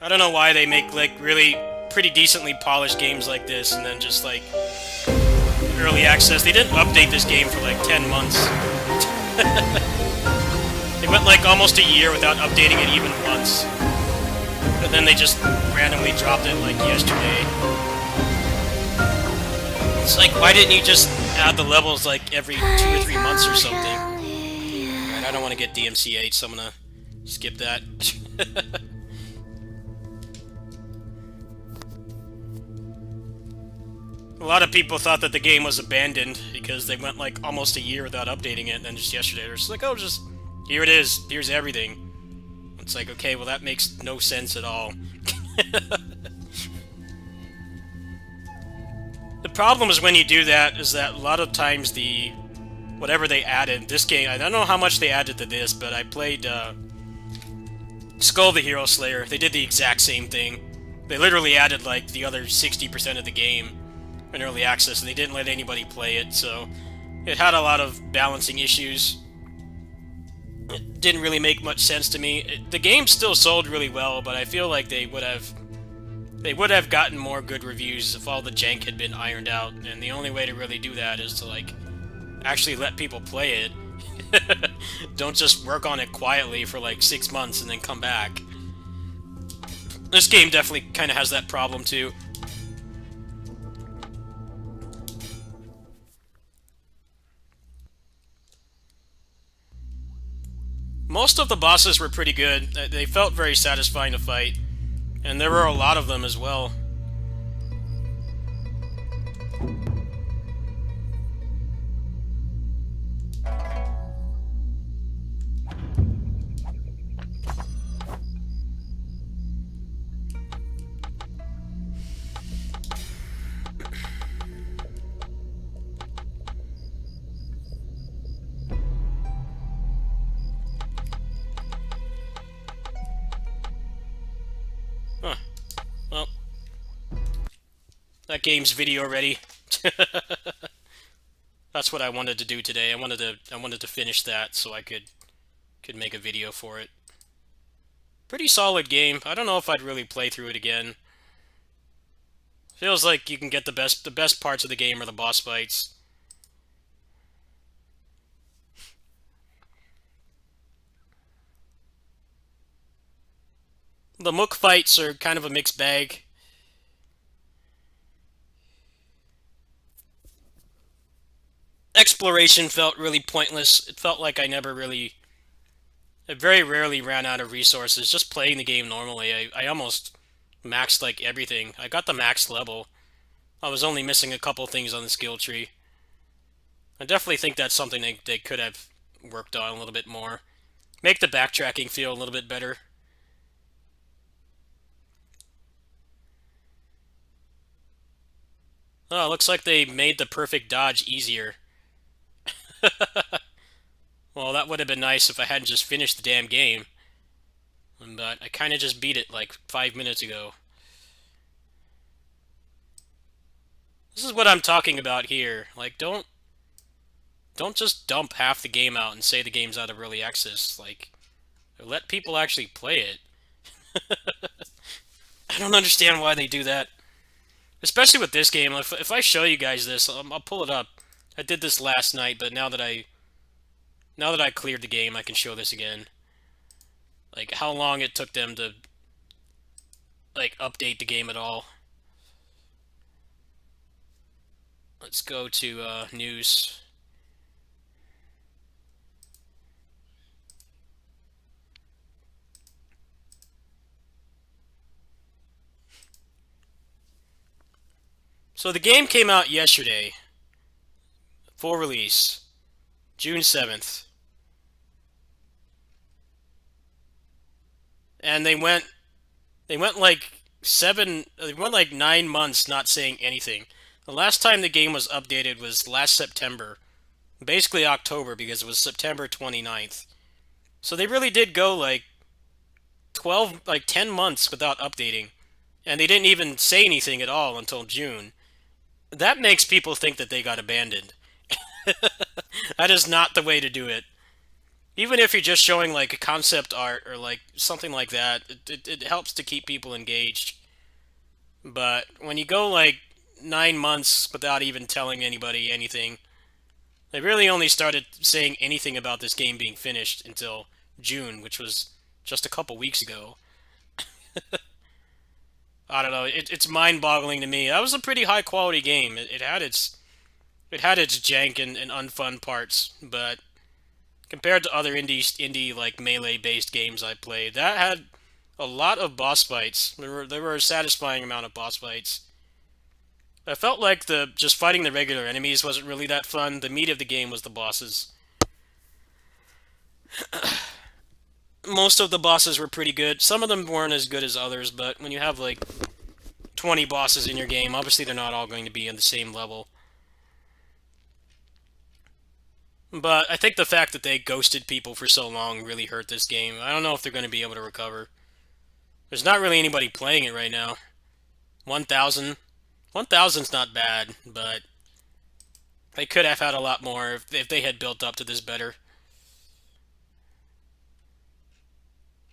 I don't know why they make like really pretty decently polished games like this and then just like early access. They didn't update this game for like 10 months. They went like almost a year without updating it even once. But then they just randomly dropped it like yesterday. It's like, why didn't you just add the levels like every 2 or 3 months or something? Alright, I don't want to get DMCA, so I'm gonna skip that. A lot of people thought that the game was abandoned because they went like almost a year without updating it, and then just yesterday they're just like, oh, just here it is, here's everything. It's like, okay, well that makes no sense at all. The problem is when you do that, is that a lot of times the whatever they added, this game, I don't know how much they added to this, but I played Skull the Hero Slayer. They did the exact same thing. They literally added like the other 60% of the game in early access, and they didn't let anybody play it, so it had a lot of balancing issues. It didn't really make much sense to me. The game still sold really well, but I feel like they would have gotten more good reviews if all the jank had been ironed out, and the only way to really do that is to like actually let people play it. Don't just work on it quietly for like 6 months and then come back. This game definitely kind of has that problem too. Most of the bosses were pretty good. They felt very satisfying to fight. And there were a lot of them as well. That game's video ready. That's what I wanted to do today. I wanted to finish that so I could make a video for it. Pretty solid game. I don't know if I'd really play through it again. Feels like you can get the best parts of the game are the boss fights. The Mook fights are kind of a mixed bag. Exploration felt really pointless. It felt like I very rarely ran out of resources. Just playing the game normally, I almost maxed like everything. I got the max level. I was only missing a couple things on the skill tree. I definitely think that's something they could have worked on a little bit more. Make the backtracking feel a little bit better. Oh, looks like they made the perfect dodge easier. Well, that would have been nice if I hadn't just finished the damn game. But I kind of just beat it like 5 minutes ago. This is what I'm talking about here. Like, don't just dump half the game out and say the game's out of early access. Like, let people actually play it. I don't understand why they do that. Especially with this game. If I show you guys this, I'll pull it up. I did this last night, but now that I cleared the game, I can show this again. Like, how long it took them to, like, update the game at all. Let's go to news. So the game came out yesterday. Full release. June 7th. And they went like 9 months not saying anything. The last time the game was updated was last September. Basically October, because it was September 29th. So they really did go like 10 months without updating. And they didn't even say anything at all until June. That makes people think that they got abandoned. That is not the way to do it. Even if you're just showing like a concept art or like something like that, it helps to keep people engaged. But when you go like 9 months without even telling anybody anything, they really only started saying anything about this game being finished until June, which was just a couple weeks ago. I don't know. It's mind-boggling to me. That was a pretty high-quality game. It had its jank and unfun parts, but compared to other indie like melee-based games I played, that had a lot of boss fights. There were a satisfying amount of boss fights. I felt like just fighting the regular enemies wasn't really that fun. The meat of the game was the bosses. Most of the bosses were pretty good. Some of them weren't as good as others, but when you have like 20 bosses in your game, obviously they're not all going to be on the same level. But I think the fact that they ghosted people for so long really hurt this game. I don't know if they're going to be able to recover. There's not really anybody playing it right now. 1,000. 1,000's not bad, but they could have had a lot more if they had built up to this better.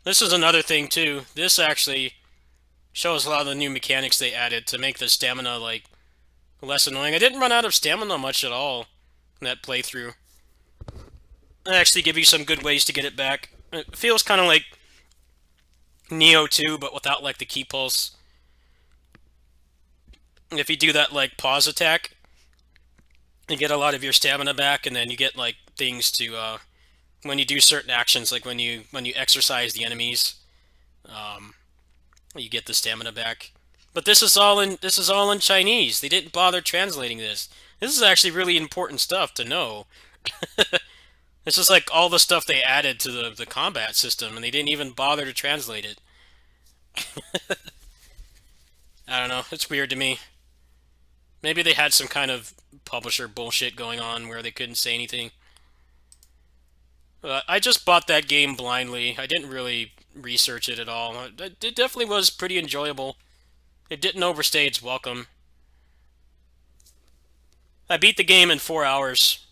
This is another thing, too. This actually shows a lot of the new mechanics they added to make the stamina, like, less annoying. I didn't run out of stamina much at all in that playthrough. They actually give you some good ways to get it back. It feels kind of like Neo 2, but without, like, the key pulse. If you do that, like, pause attack, you get a lot of your stamina back, and then you get, like, things to, when you do certain actions, like when you exorcise the enemies, you get the stamina back. But this is all in Chinese. They didn't bother translating this. This is actually really important stuff to know. This is like all the stuff they added to the combat system, and they didn't even bother to translate it. I don't know. It's weird to me. Maybe they had some kind of publisher bullshit going on where they couldn't say anything. I just bought that game blindly. I didn't really research it at all. It definitely was pretty enjoyable. It didn't overstay its welcome. I beat the game in 4 hours.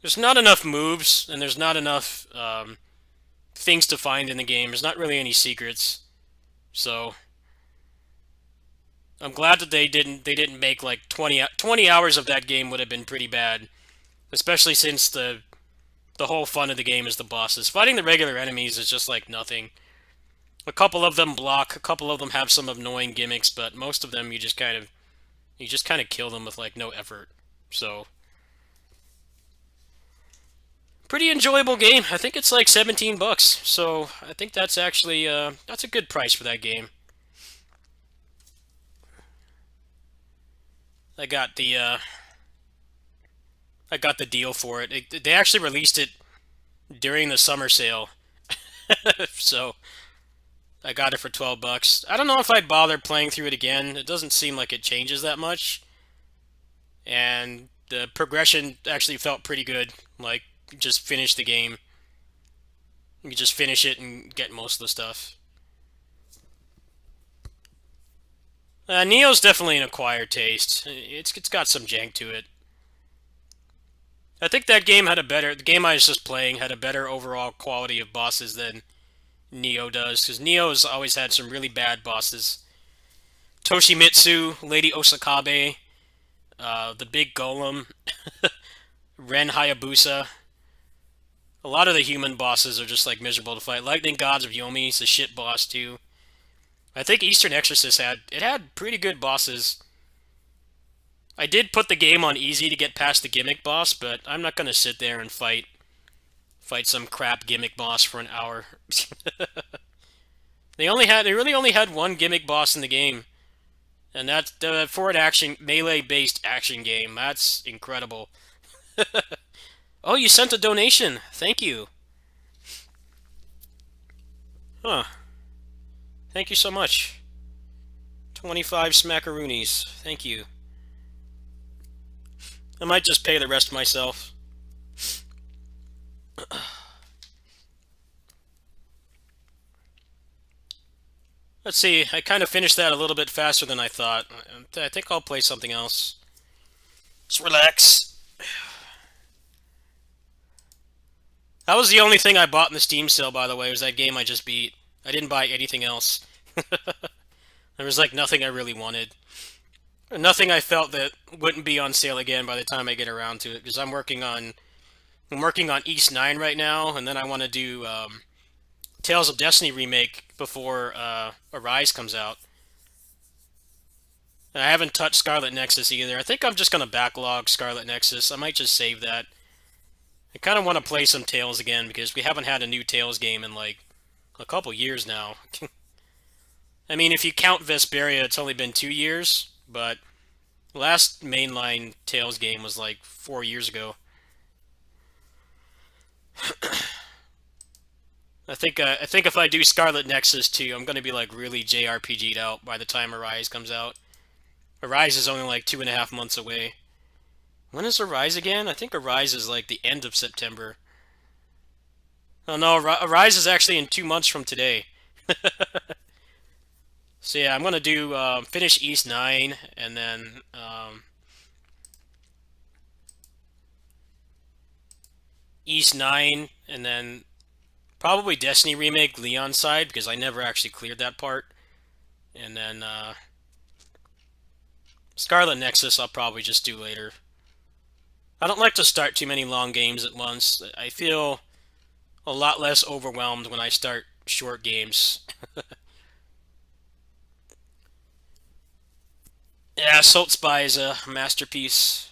There's not enough moves, and there's not enough things to find in the game. There's not really any secrets, so I'm glad that they didn't make like 20 hours of that game would have been pretty bad, especially since the whole fun of the game is the bosses. Fighting the regular enemies is just like nothing. A couple of them block, a couple of them have some annoying gimmicks, but most of them you just kind of kill them with like no effort. So pretty enjoyable game. I think it's like $17, so I think that's actually that's a good price for that game. I got the deal for it. They actually released it during the summer sale, so I got it for $12. I don't know if I'd bother playing through it again. It doesn't seem like it changes that much, and the progression actually felt pretty good. Like, you just finish the game. You just finish it and get most of the stuff. Neo's definitely an acquired taste. It's got some jank to it. I think that game had the game I was just playing had a better overall quality of bosses than Neo does, because Neo's always had some really bad bosses. Toshimitsu, Lady Osakabe, the Big Golem, Ren Hayabusa. A lot of the human bosses are just like miserable to fight. Lightning Gods of Yomi is a shit boss too. I think Eastern Exorcist had pretty good bosses. I did put the game on easy to get past the gimmick boss, but I'm not gonna sit there and fight some crap gimmick boss for an hour. They really only had one gimmick boss in the game, and that's for an action melee-based action game. That's incredible. Oh, you sent a donation. Thank you. Huh. Thank you so much. 25 smackaroonies. Thank you. I might just pay the rest myself. Let's see, I kind of finished that a little bit faster than I thought. I think I'll play something else. Just relax. That was the only thing I bought in the Steam sale, by the way, was that game I just beat. I didn't buy anything else. There was like nothing I really wanted. Nothing I felt that wouldn't be on sale again by the time I get around to it, because I'm working on Ys9 right now, and then I want to do Tales of Destiny remake before Ys comes out. And I haven't touched Scarlet Nexus either. I think I'm just going to backlog Scarlet Nexus. I might just save that. I kind of want to play some Tales again, because we haven't had a new Tales game in like a couple years now. I mean, if you count Vesperia, it's only been 2 years, but the last mainline Tales game was like 4 years ago. I think if I do Scarlet Nexus 2, I'm gonna be like really JRPG'd out by the time Arise comes out. Arise is only like 2.5 months away. When is Arise again? I think Arise is like the end of September. Oh no, Arise is actually in 2 months from today. So yeah, I'm gonna do finish Ys9 and then Ys9 and then probably Destiny Remake Leon's side, because I never actually cleared that part. And then Scarlet Nexus I'll probably just do later. I don't like to start too many long games at once. I feel a lot less overwhelmed when I start short games. Yeah, Assault Spy is a masterpiece.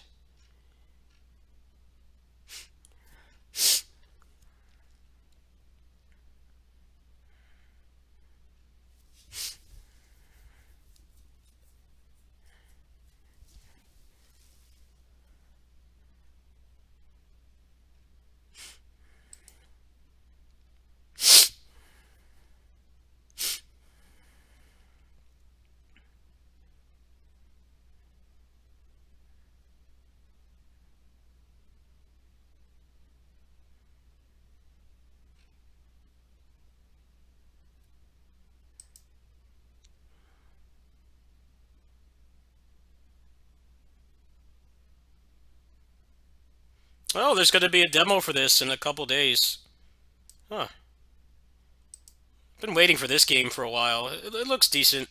Oh, there's going to be a demo for this in a couple days. Huh. Been waiting for this game for a while. It looks decent.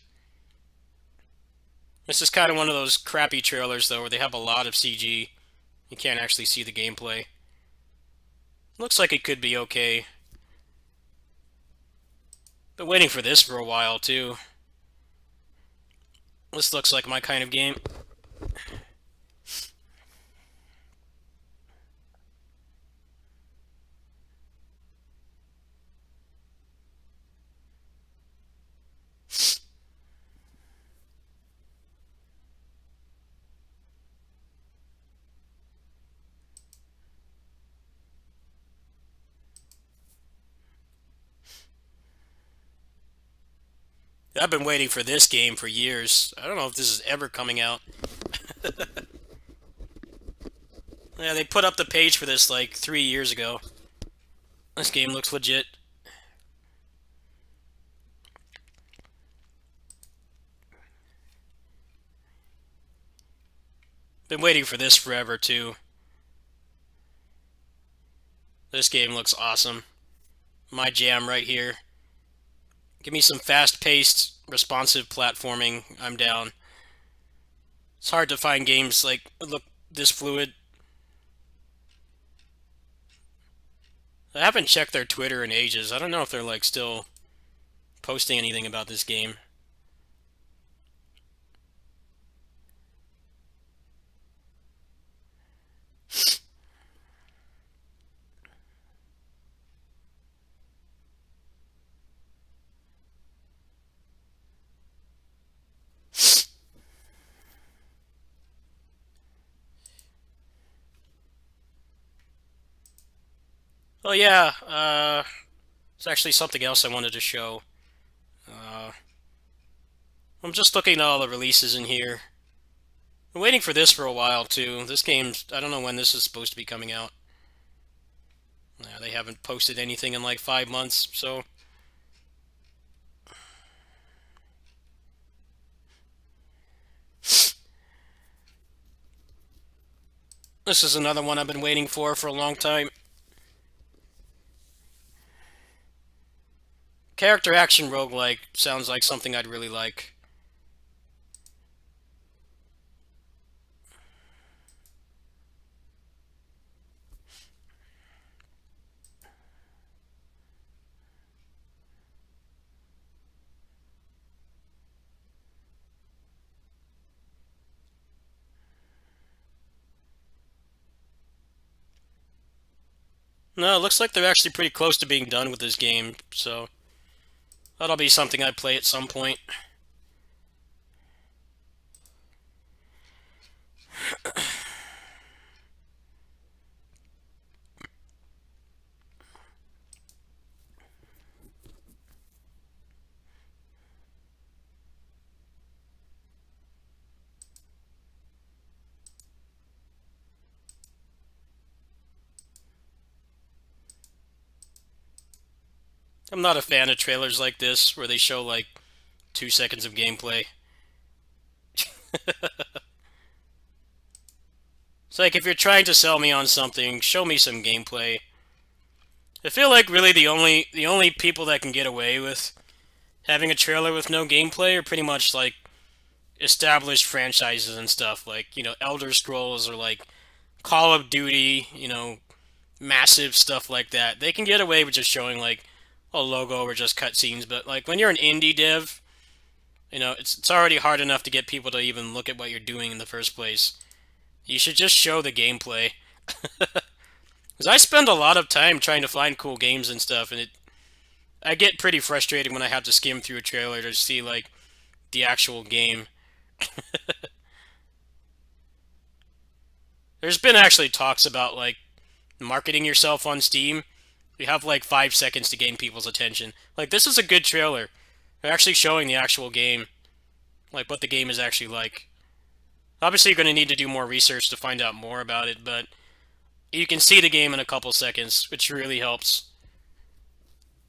This is kind of one of those crappy trailers, though, where they have a lot of CG. You can't actually see the gameplay. Looks like it could be okay. Been waiting for this for a while, too. This looks like my kind of game. I've been waiting for this game for years. I don't know if this is ever coming out. Yeah, they put up the page for this like 3 years ago. This game looks legit. Been waiting for this forever, too. This game looks awesome. My jam right here. Give me some fast-paced, responsive platforming. I'm down. It's hard to find games like look this fluid. I haven't checked their Twitter in ages. I don't know if they're like still posting anything about this game. Oh yeah, it's actually something else I wanted to show. I'm just looking at all the releases in here. I'm waiting for this for a while too. This game's, I don't know when this is supposed to be coming out. Yeah, they haven't posted anything in like 5 months, so. This is another one I've been waiting for a long time. Character action roguelike sounds like something I'd really like. No, it looks like they're actually pretty close to being done with this game, so that'll be something I play at some point. I'm not a fan of trailers like this, where they show like 2 seconds of gameplay. It's like, if you're trying to sell me on something, show me some gameplay. I feel like really the only people that can get away with having a trailer with no gameplay are pretty much like established franchises and stuff, like, you know, Elder Scrolls or like Call of Duty, you know, massive stuff like that. They can get away with just showing like a logo or just cutscenes, but like when you're an indie dev, you know, it's already hard enough to get people to even look at what you're doing in the first place. You should just show the gameplay. Because I spend a lot of time trying to find cool games and stuff, and I get pretty frustrated when I have to skim through a trailer to see like the actual game. There's been actually talks about like marketing yourself on Steam. You have like 5 seconds to gain people's attention. Like, this is a good trailer. They're actually showing the actual game, like what the game is actually like. Obviously, you're going to need to do more research to find out more about it, but you can see the game in a couple seconds, which really helps.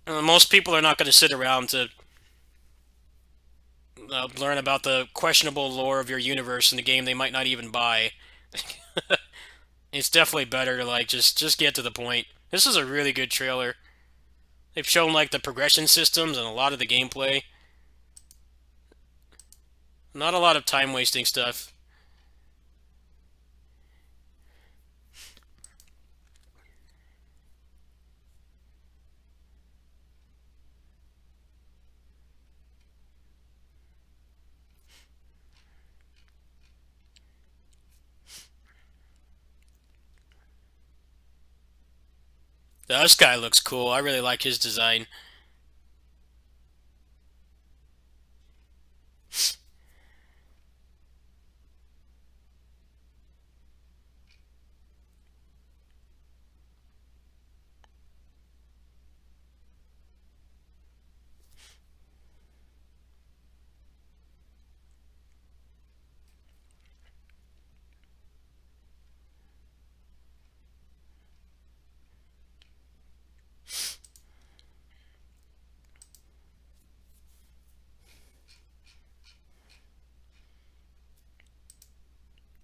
Most people are not going to sit around to learn about the questionable lore of your universe in a game they might not even buy. It's definitely better to like just get to the point. This is a really good trailer. They've shown like the progression systems and a lot of the gameplay. Not a lot of time wasting stuff. This guy looks cool. I really like his design.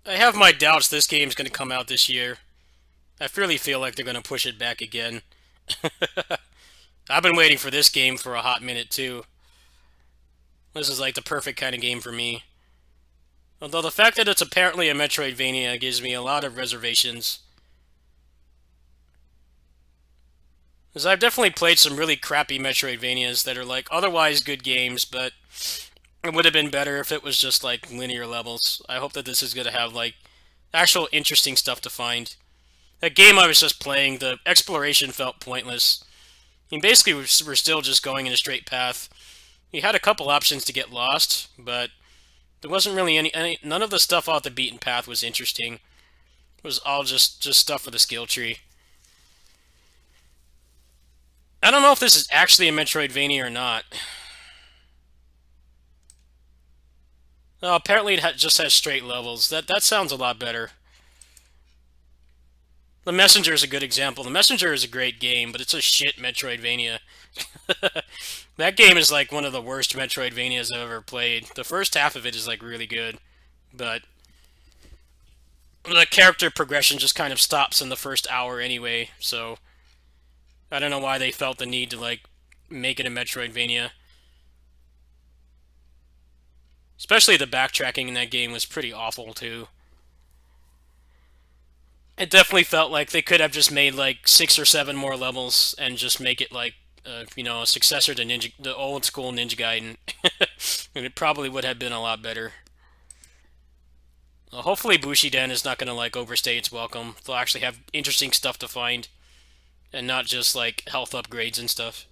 I have my doubts this game's going to come out this year. I really feel like they're going to push it back again. I've been waiting for this game for a hot minute too. This is like the perfect kind of game for me. Although the fact that it's apparently a Metroidvania gives me a lot of reservations. Because I've definitely played some really crappy Metroidvanias that are like otherwise good games, but it would have been better if it was just like linear levels. I hope that this is going to have like actual interesting stuff to find. That game I was just playing, the exploration felt pointless. I mean, basically we're still just going in a straight path. You had a couple options to get lost, but there wasn't really any none of the stuff off the beaten path was interesting. It was all just stuff for the skill tree. I don't know if this is actually a Metroidvania or not. Oh, apparently it just has straight levels. That sounds a lot better. The Messenger is a good example. The Messenger is a great game, but it's a shit Metroidvania. That game is like one of the worst Metroidvanias I've ever played. The first half of it is like really good, but the character progression just kind of stops in the first hour anyway, so I don't know why they felt the need to like make it a Metroidvania. Especially the backtracking in that game was pretty awful too. It definitely felt like they could have just made like 6 or 7 more levels and just make it like a successor to the old school Ninja Gaiden, and it probably would have been a lot better. Hopefully, Bushiden is not going to like overstay its welcome. They'll actually have interesting stuff to find, and not just like health upgrades and stuff.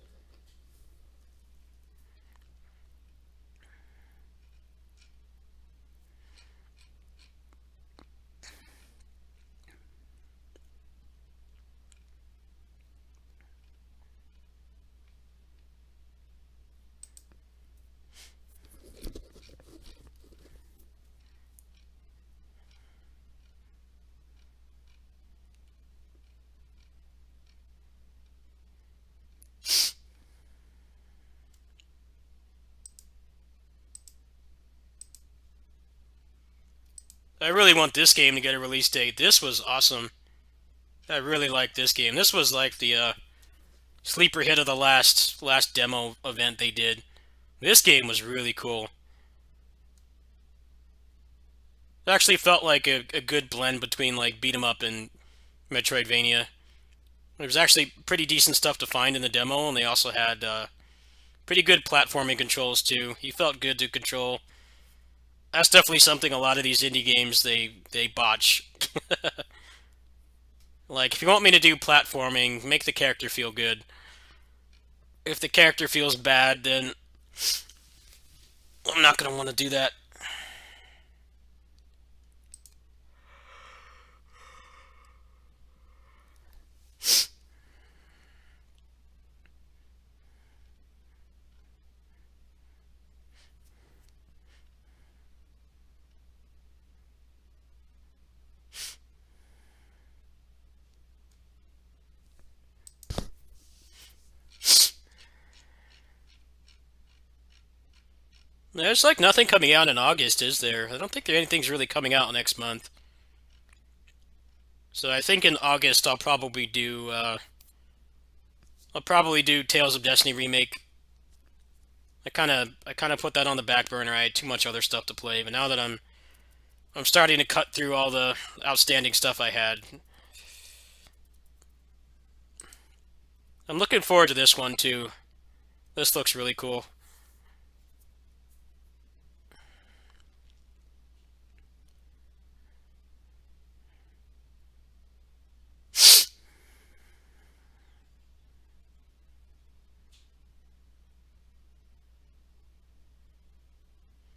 I really want this game to get a release date. This was awesome. I really like this game. This was like the sleeper hit of the last demo event they did. This game was really cool. It actually felt like a good blend between like beat 'em up and Metroidvania. There was actually pretty decent stuff to find in the demo, and they also had pretty good platforming controls too. He felt good to control. That's definitely something a lot of these indie games they botch. Like, if you want me to do platforming, make the character feel good. If the character feels bad, then I'm not going to want to do that. There's like nothing coming out in August, is there? I don't think anything's really coming out next month. So I think in August I'll probably do Tales of Destiny remake. I kind of put that on the back burner. I had too much other stuff to play, but now that I'm starting to cut through all the outstanding stuff I had. I'm looking forward to this one too. This looks really cool.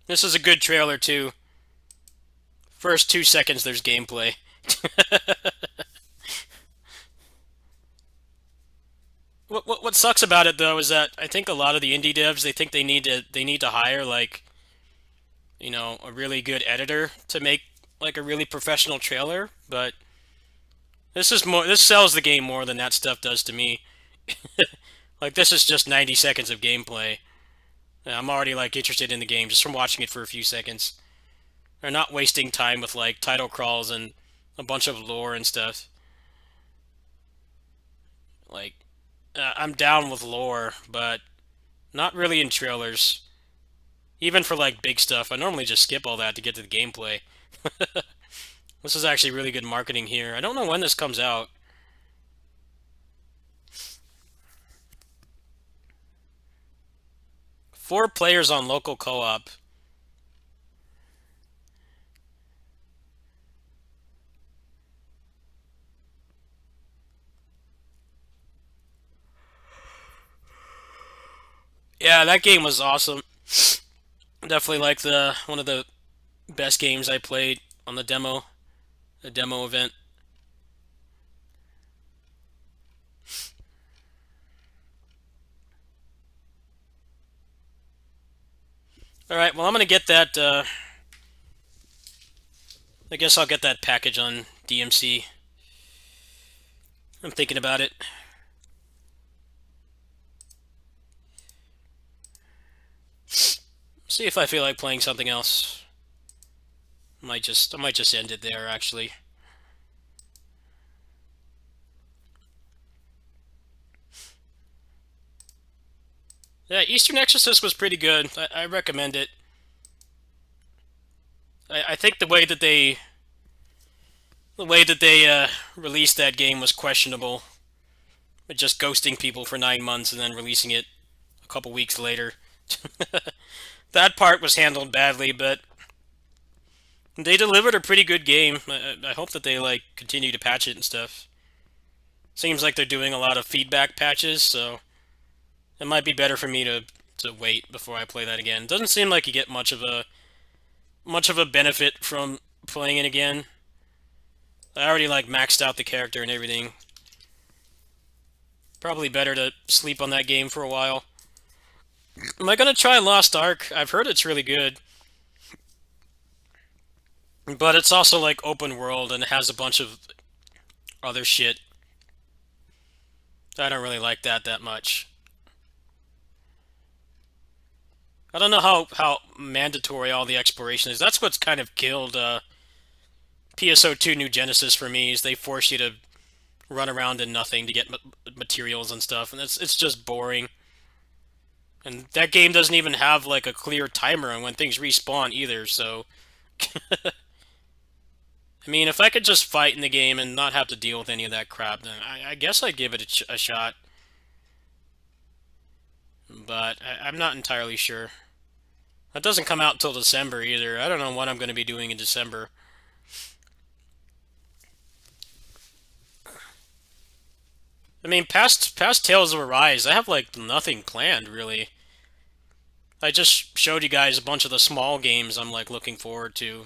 This is a good trailer too. First 2 seconds there's gameplay. What sucks about it though is that I think a lot of the indie devs, they think they need to hire like, you know, a really good editor to make like a really professional trailer, but this sells the game more than that stuff does to me. Like this is just 90 seconds of gameplay. I'm already like interested in the game just from watching it for a few seconds. They're not wasting time with like title crawls and a bunch of lore and stuff. Like I'm down with lore, but not really in trailers. Even for like big stuff, I normally just skip all that to get to the gameplay. This is actually really good marketing here. I don't know when this comes out. Four players on local co-op. Yeah, that game was awesome. Definitely like the one of the best games I played on the demo event. All right, well I'm gonna get that. I guess I'll get that package on DMC. I'm thinking about it. See if I feel like playing something else. I might just end it there actually. Yeah, Eastern Exorcist was pretty good. I recommend it. I think the way that they released that game was questionable. But just ghosting people for 9 months and then releasing it a couple weeks later. That part was handled badly, but they delivered a pretty good game. I hope that they like continue to patch it and stuff. Seems like they're doing a lot of feedback patches, so it might be better for me to wait before I play that again. Doesn't seem like you get much of a benefit from playing it again. I already like maxed out the character and everything. Probably better to sleep on that game for a while. Am I gonna try Lost Ark? I've heard it's really good. But it's also like open world and it has a bunch of other shit. I don't really like that much. I don't know how mandatory all the exploration is. That's what's kind of killed PSO2 New Genesis for me, is they force you to run around in nothing to get materials and stuff, and it's just boring. And that game doesn't even have like a clear timer on when things respawn either, so I mean, if I could just fight in the game and not have to deal with any of that crap, then I guess I'd give it a shot. But I'm not entirely sure. That doesn't come out until December either. I don't know what I'm going to be doing in December. I mean, past Tales of Arise, I have like nothing planned really. I just showed you guys a bunch of the small games I'm like looking forward to.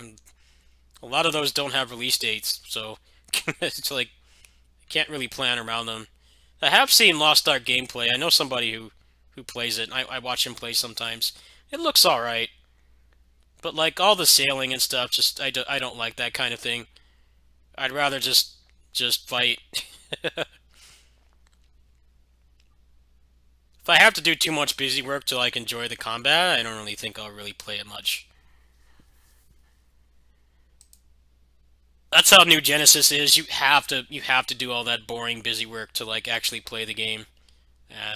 A lot of those don't have release dates, so it's like I can't really plan around them. I have seen Lost Ark gameplay. I know somebody who plays it. I watch him play sometimes. It looks all right, but like all the sailing and stuff, just I don't like that kind of thing. I'd rather just fight. If I have to do too much busy work to like enjoy the combat, I don't really think I'll really play it much. That's how New Genesis is. You have to do all that boring busy work to like actually play the game.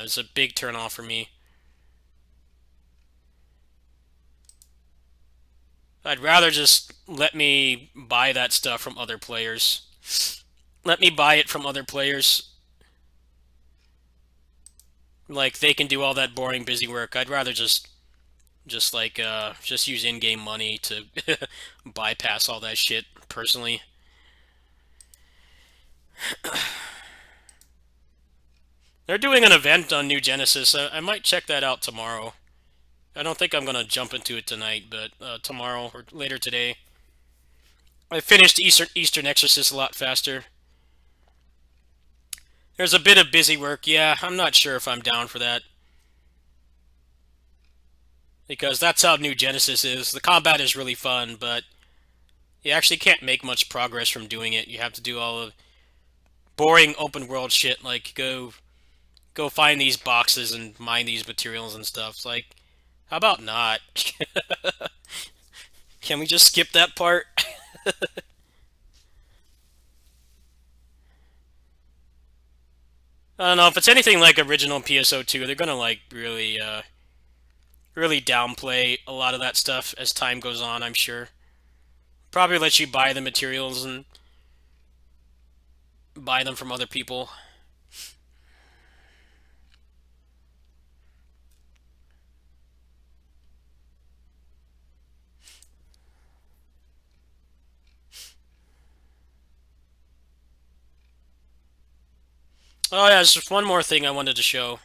It's a big turn off for me. I'd rather just let me buy that stuff from other players. Let me buy it from other players. Like they can do all that boring busy work. I'd rather just use in-game money to bypass all that shit personally. They're doing an event on New Genesis. I might check that out tomorrow. I don't think I'm gonna jump into it tonight, but tomorrow or later today. I finished Eastern Exorcist a lot faster. There's a bit of busy work. Yeah, I'm not sure if I'm down for that. Because that's how New Genesis is. The combat is really fun, but you actually can't make much progress from doing it. You have to do all of boring open world shit, like go find these boxes and mine these materials and stuff. It's like, how about not? Can we just skip that part? I don't know, if it's anything like original PSO2, they're gonna like really downplay a lot of that stuff as time goes on, I'm sure. Probably let you buy the materials and buy them from other people. Oh yeah, there's just one more thing I wanted to show.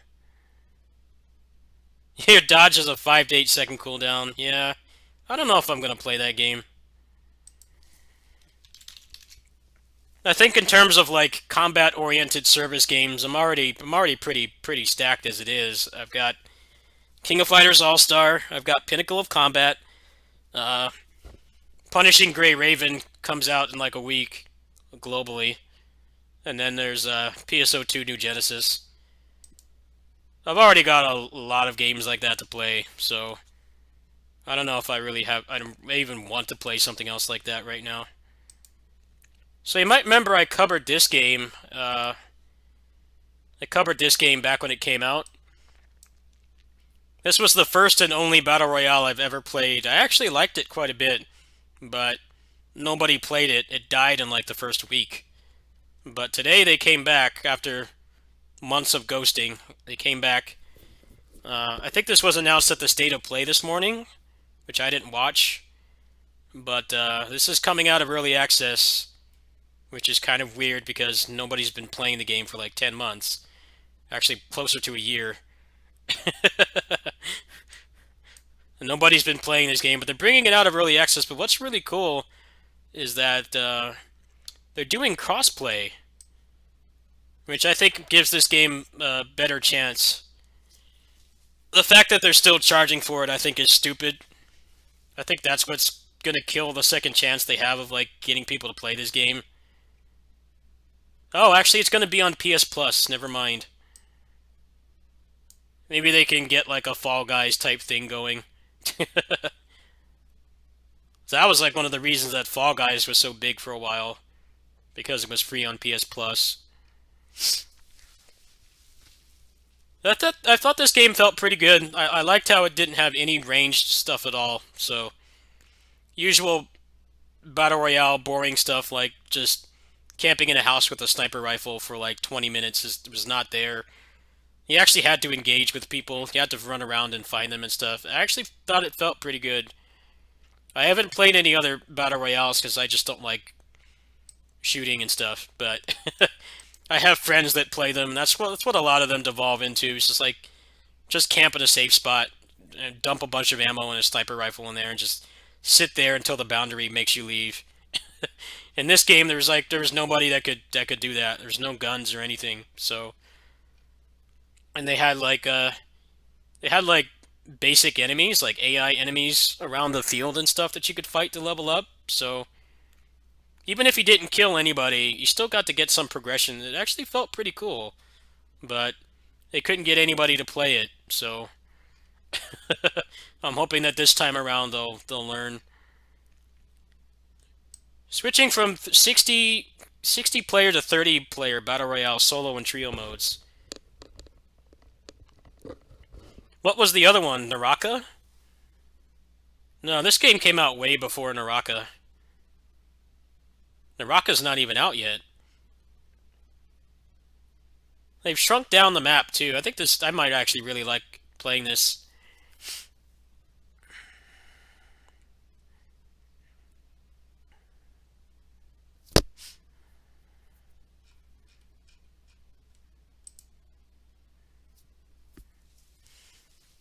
Your dodge has a 5 to 8 second cooldown. Yeah, I don't know if I'm gonna play that game. I think in terms of like combat-oriented service games, I'm already pretty stacked as it is. I've got King of Fighters All-Star. I've got Pinnacle of Combat. Uh, Punishing Grey Raven comes out in like a week globally, and then there's PSO2 New Genesis. I've already got a lot of games like that to play, so I don't know if I don't even want to play something else like that right now. So you might remember I covered this game. I covered this game back when it came out. This was the first and only Battle Royale I've ever played. I actually liked it quite a bit, but nobody played it. It died in like the first week. But today they came back after months of ghosting. They came back. I think this was announced at the State of Play this morning, which I didn't watch. But this is coming out of early access, which is kind of weird because nobody's been playing the game for like 10 months. Actually, closer to a year. Nobody's been playing this game, but they're bringing it out of early access. But what's really cool is that they're doing crossplay, which I think gives this game a better chance. The fact that they're still charging for it, I think, is stupid. I think that's what's gonna kill the second chance they have of like getting people to play this game. Oh, actually, it's gonna be on PS Plus. Never mind. Maybe they can get like a Fall Guys type thing going. So that was like one of the reasons that Fall Guys was so big for a while, because it was free on PS Plus. I thought this game felt pretty good. I liked how it didn't have any ranged stuff at all. So, usual Battle Royale boring stuff like just camping in a house with a sniper rifle for like 20 minutes was not there. You actually had to engage with people. You had to run around and find them and stuff. I actually thought it felt pretty good. I haven't played any other Battle Royales because I just don't like shooting and stuff, but I have friends that play them. That's what a lot of them devolve into. It's just like, just camp in a safe spot, and dump a bunch of ammo and a sniper rifle in there, and just sit there until the boundary makes you leave. In this game, there was nobody that could do that. There's no guns or anything. So, and they had like basic enemies, like AI enemies around the field and stuff that you could fight to level up. So even if you didn't kill anybody, you still got to get some progression. It actually felt pretty cool, but they couldn't get anybody to play it. So I'm hoping that this time around they'll learn. Switching from 60 player to 30 player Battle Royale solo and trio modes. What was the other one? Naraka? No, this game came out way before Naraka. Naraka's not even out yet. They've shrunk down the map too. I think I might actually really like playing this.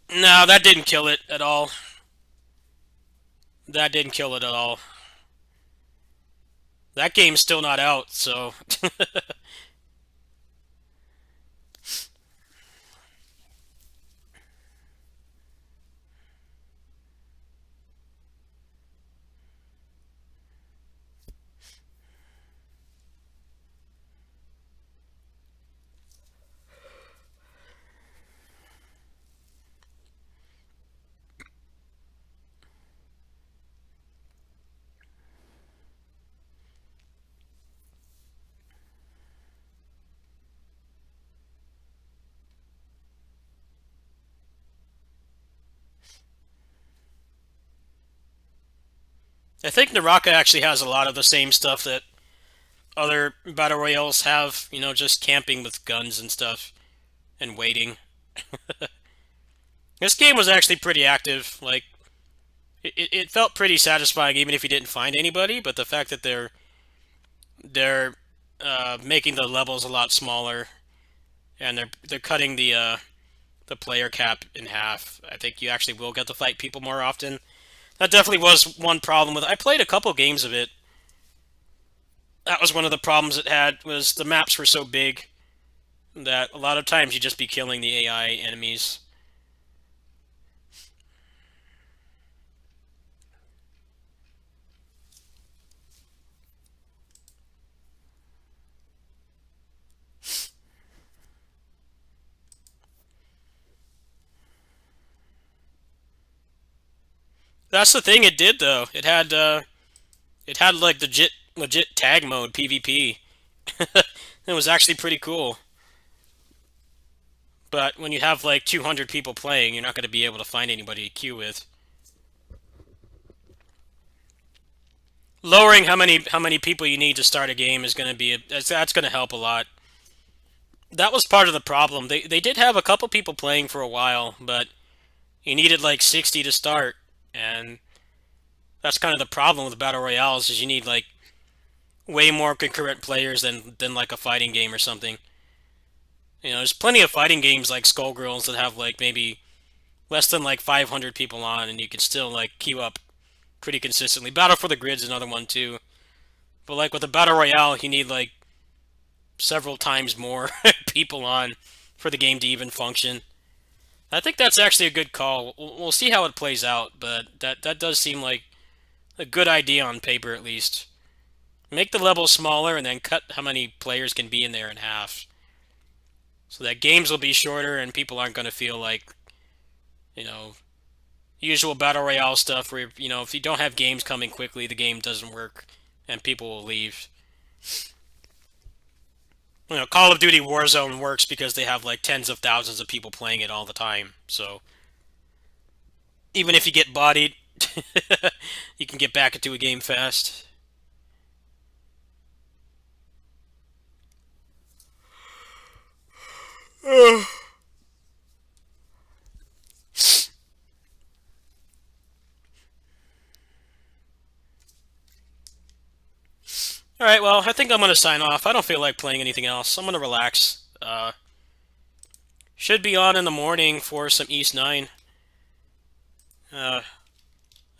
No, that didn't kill it at all. That didn't kill it at all. That game's still not out, so... I think Naraka actually has a lot of the same stuff that other Battle Royales have, you know, just camping with guns and stuff, and waiting. This game was actually pretty active, like, it felt pretty satisfying even if you didn't find anybody, but the fact that they're making the levels a lot smaller, and they're cutting the player cap in half, I think you actually will get to fight people more often. That definitely was one problem with it. I played a couple games of it. That was one of the problems it had, was the maps were so big that a lot of times you'd just be killing the AI enemies. That's the thing it did though. It had like legit tag mode PvP. It was actually pretty cool. But when you have like 200 people playing, you're not going to be able to find anybody to queue with. Lowering how many people you need to start a game is going to be that's going to help a lot. That was part of the problem. They did have a couple people playing for a while, but you needed like 60 to start, and that's kind of the problem with battle royales is you need like way more concurrent players than like a fighting game or something. You know, there's plenty of fighting games like Skullgirls that have like maybe less than like 500 people on, and you can still like queue up pretty consistently. Battle for the Grid's another one too. But like with a battle royale, you need like several times more people on for the game to even function. I think that's actually a good call. We'll see how it plays out, but that does seem like a good idea on paper at least. Make the level smaller and then cut how many players can be in there in half. So that games will be shorter and people aren't going to feel like, you know, usual battle royale stuff where, you know, if you don't have games coming quickly, the game doesn't work and people will leave. You know, Call of Duty Warzone works because they have like tens of thousands of people playing it all the time. So even if you get bodied, you can get back into a game fast. Alright, well, I think I'm going to sign off. I don't feel like playing anything else. I'm going to relax. Should be on in the morning for some Ys9. I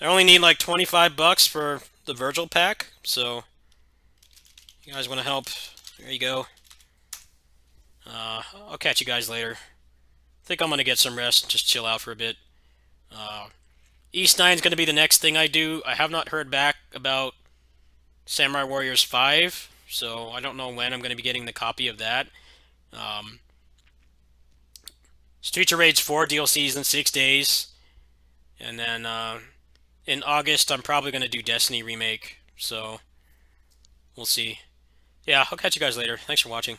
only need like 25 bucks for the Vergil pack, so you guys want to help, there you go. I'll catch you guys later. I think I'm going to get some rest and just chill out for a bit. Ys9 is going to be the next thing I do. I have not heard back about Samurai Warriors 5, so I don't know when I'm going to be getting the copy of that. Streets of Rage 4 DLCs in 6 days. And then in August, I'm probably going to do Destiny Remake. So We'll see. Yeah, I'll catch you guys later. Thanks for watching.